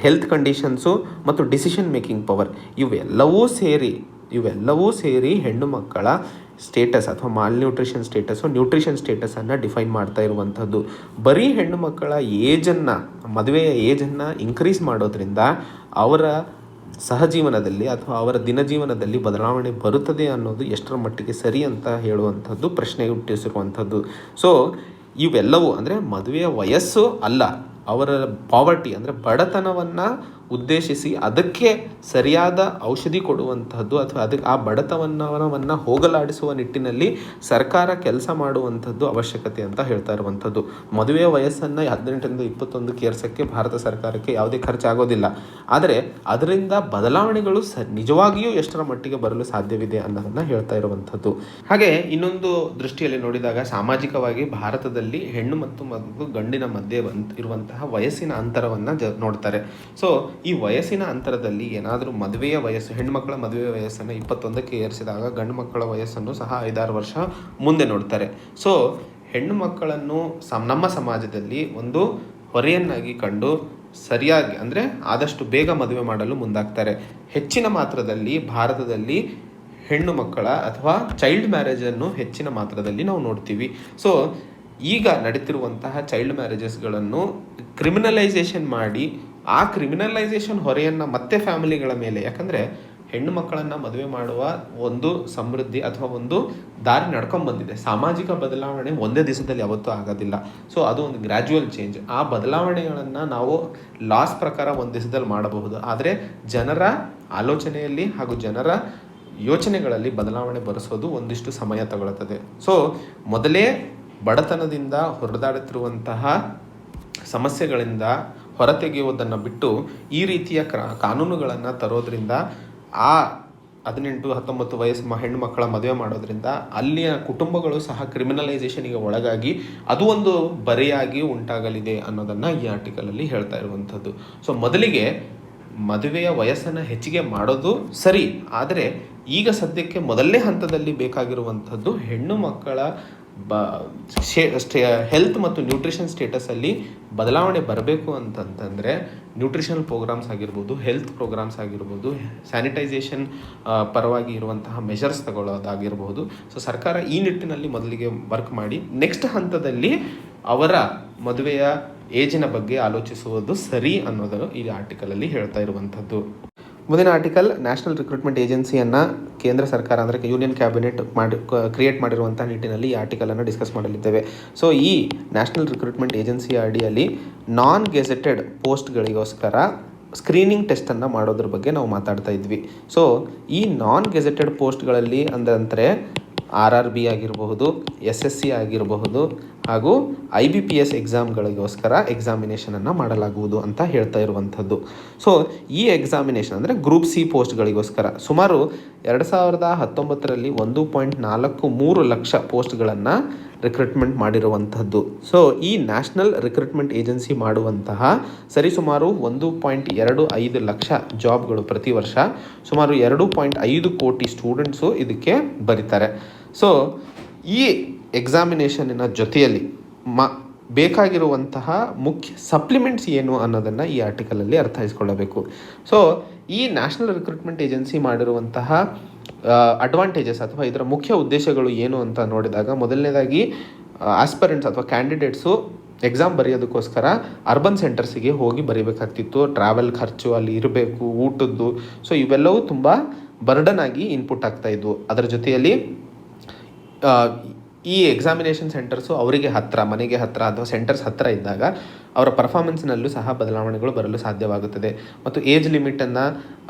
ಹೆಲ್ತ್ ಕಂಡೀಷನ್ಸು ಮತ್ತು ಡಿಸಿಷನ್ ಮೇಕಿಂಗ್ ಪವರ್ ಇವೆಲ್ಲವೂ ಸೇರಿ ಇವೆಲ್ಲವೂ ಸೇರಿ ಹೆಣ್ಣು ಮಕ್ಕಳ ಸ್ಟೇಟಸ್ ಅಥವಾ ಮಾಲ್ನ್ಯೂಟ್ರಿಷನ್ ಸ್ಟೇಟಸ್ಸು ನ್ಯೂಟ್ರಿಷನ್ ಸ್ಟೇಟಸನ್ನು ಡಿಫೈನ್ ಮಾಡ್ತಾ ಇರುವಂಥದ್ದು. ಬರೀ ಹೆಣ್ಣು ಮಕ್ಕಳ ಏಜನ್ನು, ಮದುವೆಯ ಏಜನ್ನು ಇನ್ಕ್ರೀಸ್ ಮಾಡೋದ್ರಿಂದ ಅವರ ಸಹಜೀವನದಲ್ಲಿ ಅಥವಾ ಅವರ ದಿನಜೀವನದಲ್ಲಿ ಬದಲಾವಣೆ ಬರುತ್ತದೆ ಅನ್ನೋದು ಎಷ್ಟರ ಮಟ್ಟಿಗೆ ಸರಿ ಅಂತ ಹೇಳುವಂಥದ್ದು ಪ್ರಶ್ನೆ ಹುಟ್ಟಿಸಿರುವಂಥದ್ದು. ಸೊ ಇವೆಲ್ಲವೂ ಅಂದರೆ ಮದುವೆಯ ವಯಸ್ಸು ಅಲ್ಲ, ಅವರ ಪಾವರ್ಟಿ ಅಂದರೆ ಬಡತನವನ್ನು ಉದ್ದೇಶಿಸಿ ಅದಕ್ಕೆ ಸರಿಯಾದ ಔಷಧಿ ಕೊಡುವಂಥದ್ದು ಅಥವಾ ಅದಕ್ಕೆ ಆ ಬಡತನವನ್ನು ಹೋಗಲಾಡಿಸುವ ನಿಟ್ಟಿನಲ್ಲಿ ಸರ್ಕಾರ ಕೆಲಸ ಮಾಡುವಂಥದ್ದು ಅವಶ್ಯಕತೆ ಅಂತ ಹೇಳ್ತಾ ಇರುವಂಥದ್ದು. ಮದುವೆಯ ವಯಸ್ಸನ್ನು 18ರಿಂದ 21ಕ್ಕೆ ಏರ್ಸೋಕ್ಕೆ ಭಾರತ ಸರ್ಕಾರಕ್ಕೆ ಯಾವುದೇ ಖರ್ಚಾಗೋದಿಲ್ಲ. ಆದರೆ ಅದರಿಂದ ಬದಲಾವಣೆಗಳು ನಿಜವಾಗಿಯೂ ಎಷ್ಟರ ಮಟ್ಟಿಗೆ ಬರಲು ಸಾಧ್ಯವಿದೆ ಅನ್ನೋದನ್ನು ಹೇಳ್ತಾ ಇರುವಂಥದ್ದು. ಹಾಗೆ ಇನ್ನೊಂದು ದೃಷ್ಟಿಯಲ್ಲಿ ನೋಡಿದಾಗ ಸಾಮಾಜಿಕವಾಗಿ ಭಾರತದಲ್ಲಿ ಹೆಣ್ಣು ಮತ್ತು ಗಂಡಿನ ಮಧ್ಯೆ ಇರುವಂತಹ ವಯಸ್ಸಿನ ಅಂತರವನ್ನು ನೋಡ್ತಾರೆ. ಸೊ ಈ ವಯಸ್ಸಿನ ಅಂತರದಲ್ಲಿ ಏನಾದರೂ ಮದುವೆಯ ವಯಸ್ಸು, ಹೆಣ್ಣುಮಕ್ಕಳ ಮದುವೆಯ ವಯಸ್ಸನ್ನು 21ಕ್ಕೆ ಏರಿಸಿದಾಗ ಗಂಡು ಮಕ್ಕಳ ವಯಸ್ಸನ್ನು ಸಹ 5-6 ವರ್ಷ ಮುಂದೆ ನೋಡ್ತಾರೆ. ಸೊ ಹೆಣ್ಣು ಮಕ್ಕಳನ್ನು ನಮ್ಮ ಸಮಾಜದಲ್ಲಿ ಒಂದು ಹೊರೆಯನ್ನಾಗಿ ಕಂಡು ಸರಿಯಾಗಿ ಅಂದರೆ ಆದಷ್ಟು ಬೇಗ ಮದುವೆ ಮಾಡಲು ಮುಂದಾಗ್ತಾರೆ. ಹೆಚ್ಚಿನ ಮಾತ್ರದಲ್ಲಿ ಭಾರತದಲ್ಲಿ ಹೆಣ್ಣು ಮಕ್ಕಳ ಅಥವಾ ಚೈಲ್ಡ್ ಮ್ಯಾರೇಜನ್ನು ಹೆಚ್ಚಿನ ಮಾತ್ರದಲ್ಲಿ ನಾವು ನೋಡ್ತೀವಿ. ಸೊ ಈಗ ನಡೀತಿರುವಂತಹ ಚೈಲ್ಡ್ ಮ್ಯಾರೇಜಸ್ಗಳನ್ನು ಕ್ರಿಮಿನಲೈಸೇಷನ್ ಮಾಡಿ ಆ ಕ್ರಿಮಿನಲೈಸೇಷನ್ ಹೊರೆಯನ್ನು ಮತ್ತೆ ಫ್ಯಾಮಿಲಿಗಳ ಮೇಲೆ, ಯಾಕಂದರೆ ಹೆಣ್ಣು ಮಕ್ಕಳನ್ನು ಮದುವೆ ಮಾಡುವ ಒಂದು ಸಮೃದ್ಧಿ ಅಥವಾ ಒಂದು ದಾರಿ ನಡ್ಕೊಂಡ್ಬಂದಿದೆ. ಸಾಮಾಜಿಕ ಬದಲಾವಣೆ ಒಂದೇ ದಿವಸದಲ್ಲಿ ಯಾವತ್ತೂ ಆಗೋದಿಲ್ಲ. ಸೊ ಅದು ಒಂದು ಗ್ರ್ಯಾಜುವಲ್ ಚೇಂಜ್. ಆ ಬದಲಾವಣೆಗಳನ್ನು ನಾವು ಲಾಸ್ ಪ್ರಕಾರ ಒಂದು ದಿವಸದಲ್ಲಿ ಮಾಡಬಹುದು, ಆದರೆ ಜನರ ಆಲೋಚನೆಯಲ್ಲಿ ಹಾಗೂ ಜನರ ಯೋಚನೆಗಳಲ್ಲಿ ಬದಲಾವಣೆ ಬರೆಸೋದು ಒಂದಿಷ್ಟು ಸಮಯ ತಗೊಳ್ಳುತ್ತದೆ. ಸೊ ಮೊದಲೇ ಬಡತನದಿಂದ ಹೊರದಾಡುತ್ತಿರುವಂತಹ ಸಮಸ್ಯೆಗಳಿಂದ ಹೊರತೆಗೆಯುವುದನ್ನು ಬಿಟ್ಟು ಈ ರೀತಿಯ ಕಾನೂನುಗಳನ್ನು ತರೋದ್ರಿಂದ ಆ 18-19 ವಯಸ್ಸು ಹೆಣ್ಣು ಮಕ್ಕಳ ಮದುವೆ ಮಾಡೋದ್ರಿಂದ ಅಲ್ಲಿಯ ಕುಟುಂಬಗಳು ಸಹ ಕ್ರಿಮಿನಲೈಸೇಷನಿಗೆ ಒಳಗಾಗಿ ಅದು ಒಂದು ಬರೆಯಾಗಿ ಉಂಟಾಗಲಿದೆ ಅನ್ನೋದನ್ನು ಈ ಆರ್ಟಿಕಲಲ್ಲಿ ಹೇಳ್ತಾ ಇರುವಂಥದ್ದು. ಸೊ ಮೊದಲಿಗೆ ಮದುವೆಯ ವಯಸ್ಸನ್ನು ಹೆಚ್ಚಿಗೆ ಮಾಡೋದು ಸರಿ, ಆದರೆ ಈಗ ಸದ್ಯಕ್ಕೆ ಮೊದಲನೇ ಹಂತದಲ್ಲಿ ಬೇಕಾಗಿರುವಂಥದ್ದು ಹೆಣ್ಣು ಮಕ್ಕಳ ಹೆಲ್ತ್ ಮತ್ತು ನ್ಯೂಟ್ರಿಷನ್ ಸ್ಟೇಟಸಲ್ಲಿ ಬದಲಾವಣೆ ಬರಬೇಕು ಅಂತಂತಂದರೆ ನ್ಯೂಟ್ರಿಷನಲ್ ಪ್ರೋಗ್ರಾಮ್ಸ್ ಆಗಿರ್ಬೋದು, ಹೆಲ್ತ್ ಪ್ರೋಗ್ರಾಮ್ಸ್ ಆಗಿರ್ಬೋದು, ಸ್ಯಾನಿಟೈಸೇಷನ್ ಪರವಾಗಿ ಇರುವಂತಹ ಮೆಷರ್ಸ್ ತಗೊಳ್ಳೋದಾಗಿರ್ಬೋದು. ಸೊ ಸರ್ಕಾರ ಈ ನಿಟ್ಟಿನಲ್ಲಿ ಮೊದಲಿಗೆ ವರ್ಕ್ ಮಾಡಿ ನೆಕ್ಸ್ಟ್ ಹಂತದಲ್ಲಿ ಅವರ ಮದುವೆಯ ಏಜಿನ ಬಗ್ಗೆ ಆಲೋಚಿಸುವುದು ಸರಿ ಅನ್ನೋದು ಈ ಆರ್ಟಿಕಲಲ್ಲಿ ಹೇಳ್ತಾ ಇರುವಂಥದ್ದು. ಮುಂದಿನ ಆರ್ಟಿಕಲ್ ನ್ಯಾಷನಲ್ ರಿಕ್ರೂಟ್ಮೆಂಟ್ ಏಜೆನ್ಸಿಯನ್ನು ಕೇಂದ್ರ ಸರ್ಕಾರ ಅಂದರೆ ಯೂನಿಯನ್ ಕ್ಯಾಬಿನೆಟ್ ಕ್ರಿಯೇಟ್ ಮಾಡಿರುವಂಥ ನಿಟ್ಟಿನಲ್ಲಿ ಈ ಆರ್ಟಿಕಲನ್ನು ಡಿಸ್ಕಸ್ ಮಾಡಲಿದ್ದೇವೆ. ಸೊ ಈ ನ್ಯಾಷನಲ್ ರಿಕ್ರೂಟ್ಮೆಂಟ್ ಏಜೆನ್ಸಿಯ ಅಡಿಯಲ್ಲಿ ನಾನ್ ಗೆಜೆಟೆಡ್ ಪೋಸ್ಟ್ಗಳಿಗೋಸ್ಕರ ಸ್ಕ್ರೀನಿಂಗ್ ಟೆಸ್ಟನ್ನು ಮಾಡೋದ್ರ ಬಗ್ಗೆ ನಾವು ಮಾತಾಡ್ತಾ ಇದ್ವಿ. ಸೊ ಈ ನಾನ್ ಗೆಜೆಟೆಡ್ ಪೋಸ್ಟ್ಗಳಲ್ಲಿ ಅಂದರೆ RRB ಆಗಿರಬಹುದು, SSC ಆಗಿರಬಹುದು ಹಾಗೂ IBPS ಎಕ್ಸಾಮ್ಗಳಿಗೋಸ್ಕರ ಎಕ್ಸಾಮಿನೇಷನನ್ನು ಮಾಡಲಾಗುವುದು ಅಂತ ಹೇಳ್ತಾ ಇರುವಂಥದ್ದು. ಸೊ ಈ ಎಕ್ಸಾಮಿನೇಷನ್ ಅಂದರೆ ಗ್ರೂಪ್ C ಪೋಸ್ಟ್ಗಳಿಗೋಸ್ಕರ ಸುಮಾರು 2019ರಲ್ಲಿ 1.43 ಲಕ್ಷ ಪೋಸ್ಟ್ಗಳನ್ನು ರಿಕ್ರೂಟ್ಮೆಂಟ್ ಮಾಡಿರುವಂಥದ್ದು. ಸೊ ಈ ನ್ಯಾಷನಲ್ ರಿಕ್ರೂಟ್ಮೆಂಟ್ ಏಜೆನ್ಸಿ ಮಾಡುವಂತಹ ಸರಿಸುಮಾರು 1.25 ಲಕ್ಷ ಜಾಬ್ಗಳು ಪ್ರತಿ ವರ್ಷ, ಸುಮಾರು 2.5 ಕೋಟಿ ಸ್ಟೂಡೆಂಟ್ಸು ಇದಕ್ಕೆ ಬರೀತಾರೆ. ಸೊ ಈ ಎಕ್ಸಾಮಿನೇಷನಿನ ಜೊತೆಯಲ್ಲಿ ಬೇಕಾಗಿರುವಂತಹ ಮುಖ್ಯ ಸಪ್ಲಿಮೆಂಟ್ಸ್ ಏನು ಅನ್ನೋದನ್ನು ಈ ಆರ್ಟಿಕಲಲ್ಲಿ ಅರ್ಥೈಸ್ಕೊಳ್ಳಬೇಕು. ಸೊ ಈ ನ್ಯಾಷನಲ್ ರಿಕ್ರೂಟ್ಮೆಂಟ್ ಏಜೆನ್ಸಿ ಮಾಡಿರುವಂತಹ ಅಡ್ವಾಂಟೇಜಸ್ ಅಥವಾ ಇದರ ಮುಖ್ಯ ಉದ್ದೇಶಗಳು ಏನು ಅಂತ ನೋಡಿದಾಗ, ಮೊದಲನೇದಾಗಿ ಆಸ್ಪರೆಂಟ್ಸ್ ಅಥವಾ ಕ್ಯಾಂಡಿಡೇಟ್ಸು ಎಕ್ಸಾಮ್ ಬರೆಯೋದಕ್ಕೋಸ್ಕರ ಅರ್ಬನ್ ಸೆಂಟರ್ಸಿಗೆ ಹೋಗಿ ಬರೀಬೇಕಾಗ್ತಿತ್ತು. ಟ್ರಾವೆಲ್ ಖರ್ಚು ಅಲ್ಲಿ ಇರಬೇಕು, ಊಟದ್ದು, ಸೊ ಇವೆಲ್ಲವೂ ತುಂಬ ಬರ್ಡನ್ ಆಗಿ ಇನ್ಪುಟ್ ಆಗ್ತಾಯಿದ್ವು. ಅದರ ಜೊತೆಯಲ್ಲಿ ಈ ಎಕ್ಸಾಮಿನೇಷನ್ ಸೆಂಟರ್ಸು ಅವರಿಗೆ ಹತ್ತಿರ, ಮನೆಗೆ ಹತ್ತಿರ ಅಥವಾ ಸೆಂಟರ್ಸ್ ಹತ್ತಿರ ಇದ್ದಾಗ ಅವರ ಪರ್ಫಾರ್ಮೆನ್ಸ್ನಲ್ಲೂ ಸಹ ಬದಲಾವಣೆಗಳು ಬರಲು ಸಾಧ್ಯವಾಗುತ್ತದೆ. ಮತ್ತು ಏಜ್ ಲಿಮಿಟನ್ನು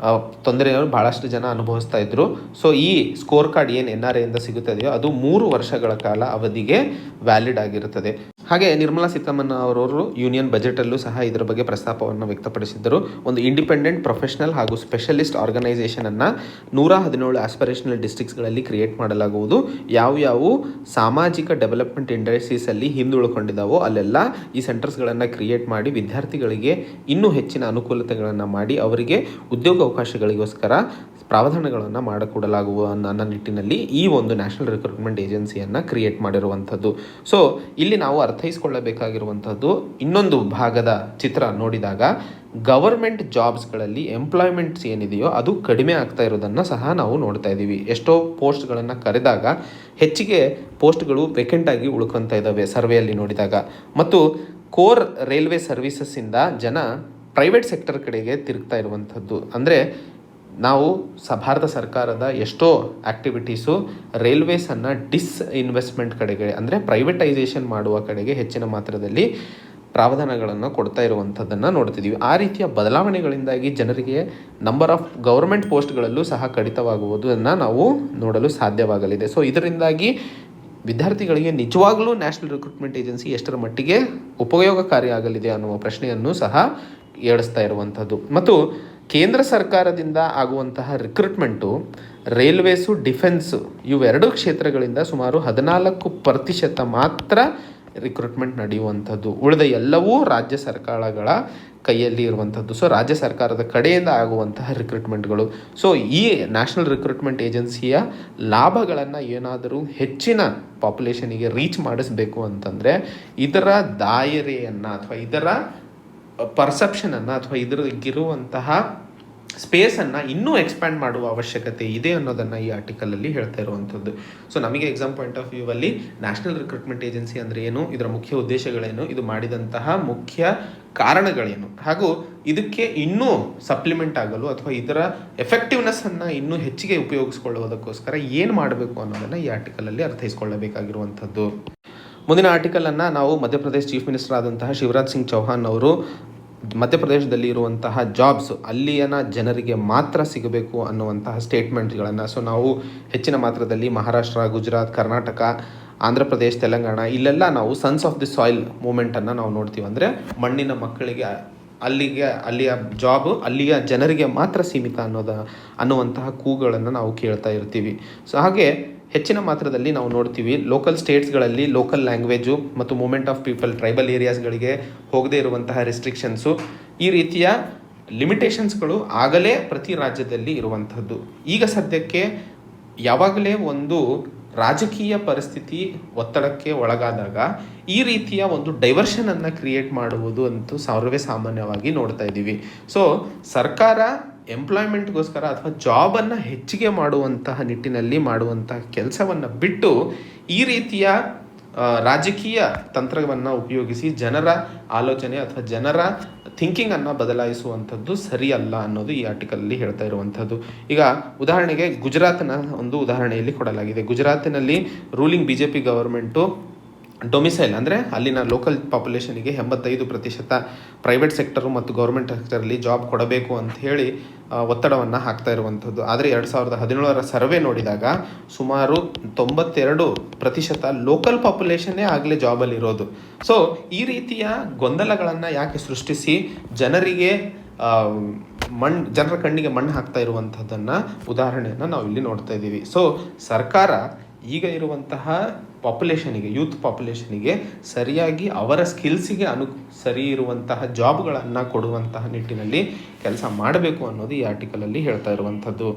ತೊಂದರೆಯನ್ನು ಭಾಳಷ್ಟು ಜನ ಅನುಭವಿಸ್ತಾ ಇದ್ದರು. ಸೊ ಈ ಸ್ಕೋರ್ ಕಾರ್ಡ್ ಏನು NRA ಇಂದ ಸಿಗುತ್ತದೆಯೋ ಅದು 3 ವರ್ಷಗಳ ಕಾಲ ಅವಧಿಗೆ ವ್ಯಾಲಿಡ್ ಆಗಿರುತ್ತದೆ. ಹಾಗೆ ನಿರ್ಮಲಾ ಸೀತಾರಾಮನ್ ಅವರವರು ಯೂನಿಯನ್ ಬಜೆಟಲ್ಲೂ ಸಹ ಇದರ ಬಗ್ಗೆ ಪ್ರಸ್ತಾಪವನ್ನು ವ್ಯಕ್ತಪಡಿಸಿದ್ದರು. ಒಂದು ಇಂಡಿಪೆಂಡೆಂಟ್ ಪ್ರೊಫೆಷನಲ್ ಹಾಗೂ ಸ್ಪೆಷಲಿಸ್ಟ್ ಆರ್ಗನೈಸೇಷನನ್ನು 117 ಆಸ್ಪಿರೇಷನಲ್ ಡಿಸ್ಟ್ರಿಕ್ಟ್ಸ್ಗಳಲ್ಲಿ ಕ್ರಿಯೇಟ್ ಮಾಡಲಾಗುವುದು. ಯಾವ್ಯಾವು ಸಾಮಾಜಿಕ ಡೆವಲಪ್ಮೆಂಟ್ ಇಂಡಸ್ಟ್ರೀಸಲ್ಲಿ ಹಿಂದುಳ್ಕೊಂಡಿದ್ದಾವೋ ಅಲ್ಲೆಲ್ಲ ಈ ಸೆಂಟರ್ಸ್ಗಳನ್ನು ಕ್ರಿಯೇಟ್ ಮಾಡಿ ವಿದ್ಯಾರ್ಥಿಗಳಿಗೆ ಇನ್ನೂ ಹೆಚ್ಚಿನ ಅನುಕೂಲತೆಗಳನ್ನು ಮಾಡಿ ಅವರಿಗೆ ಉದ್ಯೋಗಾವಕಾಶಗಳಿಗೋಸ್ಕರ ಪ್ರಾವಧಾನಗಳನ್ನು ಮಾಡಿಕೊಡಲಾಗುವ ನನ್ನ ನಿಟ್ಟಿನಲ್ಲಿ ಈ ಒಂದು ನ್ಯಾಷನಲ್ ರಿಕ್ರೂಟ್ಮೆಂಟ್ ಏಜೆನ್ಸಿಯನ್ನು ಕ್ರಿಯೇಟ್ ಮಾಡಿರುವಂಥದ್ದು. ಸೊ ಇಲ್ಲಿ ನಾವು ಅರ್ಥ ಅರ್ಥೈಸ್ಕೊಳ್ಳಬೇಕಾಗಿರುವಂಥದ್ದು ಇನ್ನೊಂದು ಭಾಗದ ಚಿತ್ರ ನೋಡಿದಾಗ ಗವರ್ಮೆಂಟ್ ಜಾಬ್ಸ್ಗಳಲ್ಲಿ ಎಂಪ್ಲಾಯ್ಮೆಂಟ್ಸ್ ಏನಿದೆಯೋ ಅದು ಕಡಿಮೆ ಆಗ್ತಾ ಇರೋದನ್ನು ಸಹ ನಾವು ನೋಡ್ತಾ ಇದ್ದೀವಿ. ಎಷ್ಟೋ ಪೋಸ್ಟ್ಗಳನ್ನು ಕರೆದಾಗ ಹೆಚ್ಚಿಗೆ ಪೋಸ್ಟ್ಗಳು ವೇಕೆಂಟ್ ಆಗಿ ಉಳ್ಕೊತಾ ಇದ್ದಾವೆ ಸರ್ವೆಯಲ್ಲಿ ನೋಡಿದಾಗ. ಮತ್ತು ಕೋರ್ ರೈಲ್ವೆ ಸರ್ವಿಸಸ್ಸಿಂದ ಜನ ಪ್ರೈವೇಟ್ ಸೆಕ್ಟರ್ ಕಡೆಗೆ ತಿರುಗ್ತಾ ಇರುವಂಥದ್ದು. ಅಂದರೆ ನಾವು ಭಾರತ ಸರ್ಕಾರದ ಎಷ್ಟೋ ಆ್ಯಕ್ಟಿವಿಟೀಸು ರೈಲ್ವೇಸನ್ನು ಡಿಸ್ಇನ್ವೆಸ್ಟ್ಮೆಂಟ್ ಕಡೆಗೆ ಅಂದರೆ ಪ್ರೈವೇಟೈಸೇಷನ್ ಮಾಡುವ ಕಡೆಗೆ ಹೆಚ್ಚಿನ ಮಾತ್ರದಲ್ಲಿ ಪ್ರಾವಧಾನಗಳನ್ನು ಕೊಡ್ತಾ ಇರುವಂಥದ್ದನ್ನು ನೋಡ್ತಿದ್ದೀವಿ. ಆ ರೀತಿಯ ಬದಲಾವಣೆಗಳಿಂದಾಗಿ ಜನರಿಗೆ ನಂಬರ್ ಆಫ್ ಗೌರ್ಮೆಂಟ್ ಪೋಸ್ಟ್ಗಳಲ್ಲೂ ಸಹ ಕಡಿತವಾಗುವುದನ್ನು ನಾವು ನೋಡಲು ಸಾಧ್ಯವಾಗಲಿದೆ. ಸೊ ಇದರಿಂದಾಗಿ ವಿದ್ಯಾರ್ಥಿಗಳಿಗೆ ನಿಜವಾಗಲೂ ನ್ಯಾಷನಲ್ ರಿಕ್ರೂಟ್ಮೆಂಟ್ ಏಜೆನ್ಸಿ ಎಷ್ಟರ ಮಟ್ಟಿಗೆ ಉಪಯೋಗಕಾರಿಯಾಗಲಿದೆ ಅನ್ನುವ ಪ್ರಶ್ನೆಯನ್ನು ಸಹ ಏಳಿಸ್ತಾ ಇರುವಂಥದ್ದು. ಮತ್ತು ಕೇಂದ್ರ ಸರ್ಕಾರದಿಂದ ಆಗುವಂತಹ ರಿಕ್ರೂಟ್ಮೆಂಟು ರೈಲ್ವೇಸು, ಡಿಫೆನ್ಸು ಇವೆರಡೂ ಕ್ಷೇತ್ರಗಳಿಂದ ಸುಮಾರು 14% ಮಾತ್ರ ರಿಕ್ರೂಟ್ಮೆಂಟ್ ನಡೆಯುವಂಥದ್ದು. ಉಳಿದ ಎಲ್ಲವೂ ರಾಜ್ಯ ಸರ್ಕಾರಗಳ ಕೈಯಲ್ಲಿ ಇರುವಂಥದ್ದು. ಸೊ ರಾಜ್ಯ ಸರ್ಕಾರದ ಕಡೆಯಿಂದ ಆಗುವಂತಹ ರಿಕ್ರೂಟ್ಮೆಂಟ್ಗಳು. ಸೊ ಈ ನ್ಯಾಷನಲ್ ರಿಕ್ರೂಟ್ಮೆಂಟ್ ಏಜೆನ್ಸಿಯ ಲಾಭಗಳನ್ನು ಏನಾದರೂ ಹೆಚ್ಚಿನ ಪಾಪ್ಯುಲೇಷನಿಗೆ ರೀಚ್ ಮಾಡಿಸ್ಬೇಕು ಅಂತಂದರೆ ಇದರ ದಾಯರೆಯನ್ನು ಅಥವಾ ಇದರ ಪರ್ಸೆಪ್ಷನನ್ನು ಅಥವಾ ಇದರಗಿರುವಂತಹ ಸ್ಪೇಸನ್ನು ಇನ್ನೂ ಎಕ್ಸ್ಪ್ಯಾಂಡ್ ಮಾಡುವ ಅವಶ್ಯಕತೆ ಇದೆ ಅನ್ನೋದನ್ನು ಈ ಆರ್ಟಿಕಲಲ್ಲಿ ಹೇಳ್ತಾ ಇರುವಂಥದ್ದು. ಸೊ ನಮಗೆ ಎಕ್ಸಾಮ್ ಪಾಯಿಂಟ್ ಆಫ್ ವ್ಯೂ ಅಲ್ಲಿ ನ್ಯಾಷನಲ್ ರಿಕ್ರೂಟ್ಮೆಂಟ್ ಏಜೆನ್ಸಿ ಅಂದರೆ ಏನು, ಇದರ ಮುಖ್ಯ ಉದ್ದೇಶಗಳೇನು, ಇದು ಮಾಡಿದಂತಹ ಮುಖ್ಯ ಕಾರಣಗಳೇನು, ಹಾಗೂ ಇದಕ್ಕೆ ಇನ್ನೂ ಸಪ್ಲಿಮೆಂಟ್ ಆಗಲು ಅಥವಾ ಇದರ ಎಫೆಕ್ಟಿವ್ನೆಸ್ಸನ್ನು ಇನ್ನೂ ಹೆಚ್ಚಿಗೆ ಉಪಯೋಗಿಸ್ಕೊಳ್ಳುವುದಕ್ಕೋಸ್ಕರ ಏನು ಮಾಡಬೇಕು ಅನ್ನೋದನ್ನು ಈ ಆರ್ಟಿಕಲಲ್ಲಿ ಅರ್ಥೈಸ್ಕೊಳ್ಳಬೇಕಾಗಿರುವಂಥದ್ದು. ಮುಂದಿನ ಆರ್ಟಿಕಲನ್ನು ನಾವು ಮಧ್ಯಪ್ರದೇಶ ಚೀಫ್ ಮಿನಿಸ್ಟರ್ ಆದಂತಹ ಶಿವರಾಜ್ ಸಿಂಗ್ ಚೌಹಾನ್ ಅವರು ಮಧ್ಯಪ್ರದೇಶದಲ್ಲಿ ಇರುವಂತಹ ಜಾಬ್ಸ್ ಅಲ್ಲಿಯನ ಜನರಿಗೆ ಮಾತ್ರ ಸಿಗಬೇಕು ಅನ್ನುವಂತಹ ಸ್ಟೇಟ್ಮೆಂಟ್ಗಳನ್ನು ಸೊ ನಾವು ಹೆಚ್ಚಿನ ಮಾತ್ರದಲ್ಲಿ ಮಹಾರಾಷ್ಟ್ರ, ಗುಜರಾತ್, ಕರ್ನಾಟಕ, ಆಂಧ್ರ ಪ್ರದೇಶ, ತೆಲಂಗಾಣ ಇಲ್ಲೆಲ್ಲ ನಾವು ಸನ್ಸ್ ಆಫ್ ದಿ ಸಾಯಿಲ್ ಮೂಮೆಂಟನ್ನು ನಾವು ನೋಡ್ತೀವಿ. ಅಂದರೆ ಮಣ್ಣಿನ ಮಕ್ಕಳಿಗೆ ಅಲ್ಲಿಯ ಜಾಬ್ ಅಲ್ಲಿಯ ಜನರಿಗೆ ಮಾತ್ರ ಸೀಮಿತ ಅನ್ನುವಂತಹ ಕೂಗಳನ್ನು ನಾವು ಕೇಳ್ತಾ ಇರ್ತೀವಿ. ಸೊ ಹಾಗೆ ಹೆಚ್ಚಿನ ಮಾತ್ರದಲ್ಲಿ ನಾವು ನೋಡ್ತೀವಿ ಲೋಕಲ್ ಸ್ಟೇಟ್ಸ್ಗಳಲ್ಲಿ ಲೋಕಲ್ ಲ್ಯಾಂಗ್ವೇಜು ಮತ್ತು ಮೂಮೆಂಟ್ ಆಫ್ ಪೀಪಲ್ ಟ್ರೈಬಲ್ ಏರಿಯಾಸ್ಗಳಿಗೆ ಹೋಗದೇ ಇರುವಂತಹ ರೆಸ್ಟ್ರಿಕ್ಷನ್ಸು, ಈ ರೀತಿಯ ಲಿಮಿಟೇಷನ್ಸ್ಗಳು ಆಗಲೇ ಪ್ರತಿ ರಾಜ್ಯದಲ್ಲಿ ಇರುವಂಥದ್ದು. ಈಗ ಸದ್ಯಕ್ಕೆ ಯಾವಾಗಲೇ ಒಂದು ರಾಜಕೀಯ ಪರಿಸ್ಥಿತಿ ಒತ್ತಡಕ್ಕೆ ಒಳಗಾದಾಗ ಈ ರೀತಿಯ ಒಂದು ಡೈವರ್ಷನನ್ನು ಕ್ರಿಯೇಟ್ ಮಾಡುವುದು ಅಂತೂ ಸರ್ವೇ ಸಾಮಾನ್ಯವಾಗಿ ನೋಡ್ತಾ ಇದ್ದೀವಿ. ಸೊ ಸರ್ಕಾರ ಎಂಪ್ಲಾಯ್ಮೆಂಟ್ಗೋಸ್ಕರ ಅಥವಾ ಜಾಬನ್ನು ಹೆಚ್ಚಿಗೆ ಮಾಡುವಂತಹ ನಿಟ್ಟಿನಲ್ಲಿ ಮಾಡುವಂತಹ ಕೆಲಸವನ್ನು ಬಿಟ್ಟು ಈ ರೀತಿಯ ರಾಜಕೀಯ ತಂತ್ರವನ್ನು ಉಪಯೋಗಿಸಿ ಜನರ ಆಲೋಚನೆ ಅಥವಾ ಜನರ ಥಿಂಕಿಂಗನ್ನು ಬದಲಾಯಿಸುವಂಥದ್ದು ಸರಿಯಲ್ಲ ಅನ್ನೋದು ಈ ಆರ್ಟಿಕಲಲ್ಲಿ ಹೇಳ್ತಾ ಇರುವಂಥದ್ದು. ಈಗ ಉದಾಹರಣೆಗೆ ಗುಜರಾತ್ನ ಒಂದು ಉದಾಹರಣೆಯಲ್ಲಿ ಕೊಡಲಾಗಿದೆ. ಗುಜರಾತಿನಲ್ಲಿ ರೂಲಿಂಗ್ BJP ಗವರ್ಮೆಂಟು ಡೊಮಿಸೈಲ್ ಅಂದರೆ ಅಲ್ಲಿನ ಲೋಕಲ್ ಪಾಪ್ಯುಲೇಷನಿಗೆ 85% ಪ್ರೈವೇಟ್ ಸೆಕ್ಟರು ಮತ್ತು ಗೌರ್ಮೆಂಟ್ ಸೆಕ್ಟರಲ್ಲಿ ಜಾಬ್ ಕೊಡಬೇಕು ಅಂತ ಹೇಳಿ ಒತ್ತಡವನ್ನು ಹಾಕ್ತಾ ಇರುವಂಥದ್ದು. ಆದರೆ 2017ರ ಸರ್ವೆ ನೋಡಿದಾಗ ಸುಮಾರು 92% ಲೋಕಲ್ ಪಾಪ್ಯುಲೇಷನ್ನೇ ಆಗಲೇ ಜಾಬಲ್ಲಿರೋದು. ಸೊ ಈ ರೀತಿಯ ಗೊಂದಲಗಳನ್ನು ಯಾಕೆ ಸೃಷ್ಟಿಸಿ ಜನರ ಕಣ್ಣಿಗೆ ಮಣ್ಣು ಹಾಕ್ತಾ ಇರುವಂಥದ್ದನ್ನು ಉದಾಹರಣೆಯನ್ನು ನಾವು ಇಲ್ಲಿ ನೋಡ್ತಾ ಇದ್ದೀವಿ. ಸೊ ಸರ್ಕಾರ ಈಗ ಇರುವಂತಹ ಪಾಪ್ಯುಲೇಷನಿಗೆ, ಯೂತ್ ಪಾಪ್ಯುಲೇಷನಿಗೆ ಸರಿಯಾಗಿ ಅವರ ಸ್ಕಿಲ್ಸಿಗೆ ಸರಿ ಇರುವಂತಹ ಜಾಬ್ಗಳನ್ನು ಕೊಡುವಂತಹ ನಿಟ್ಟಿನಲ್ಲಿ ಕೆಲಸ ಮಾಡಬೇಕು ಅನ್ನೋದು ಈ ಆರ್ಟಿಕಲಲ್ಲಿ ಹೇಳ್ತಾ ಇರುವಂಥದ್ದು.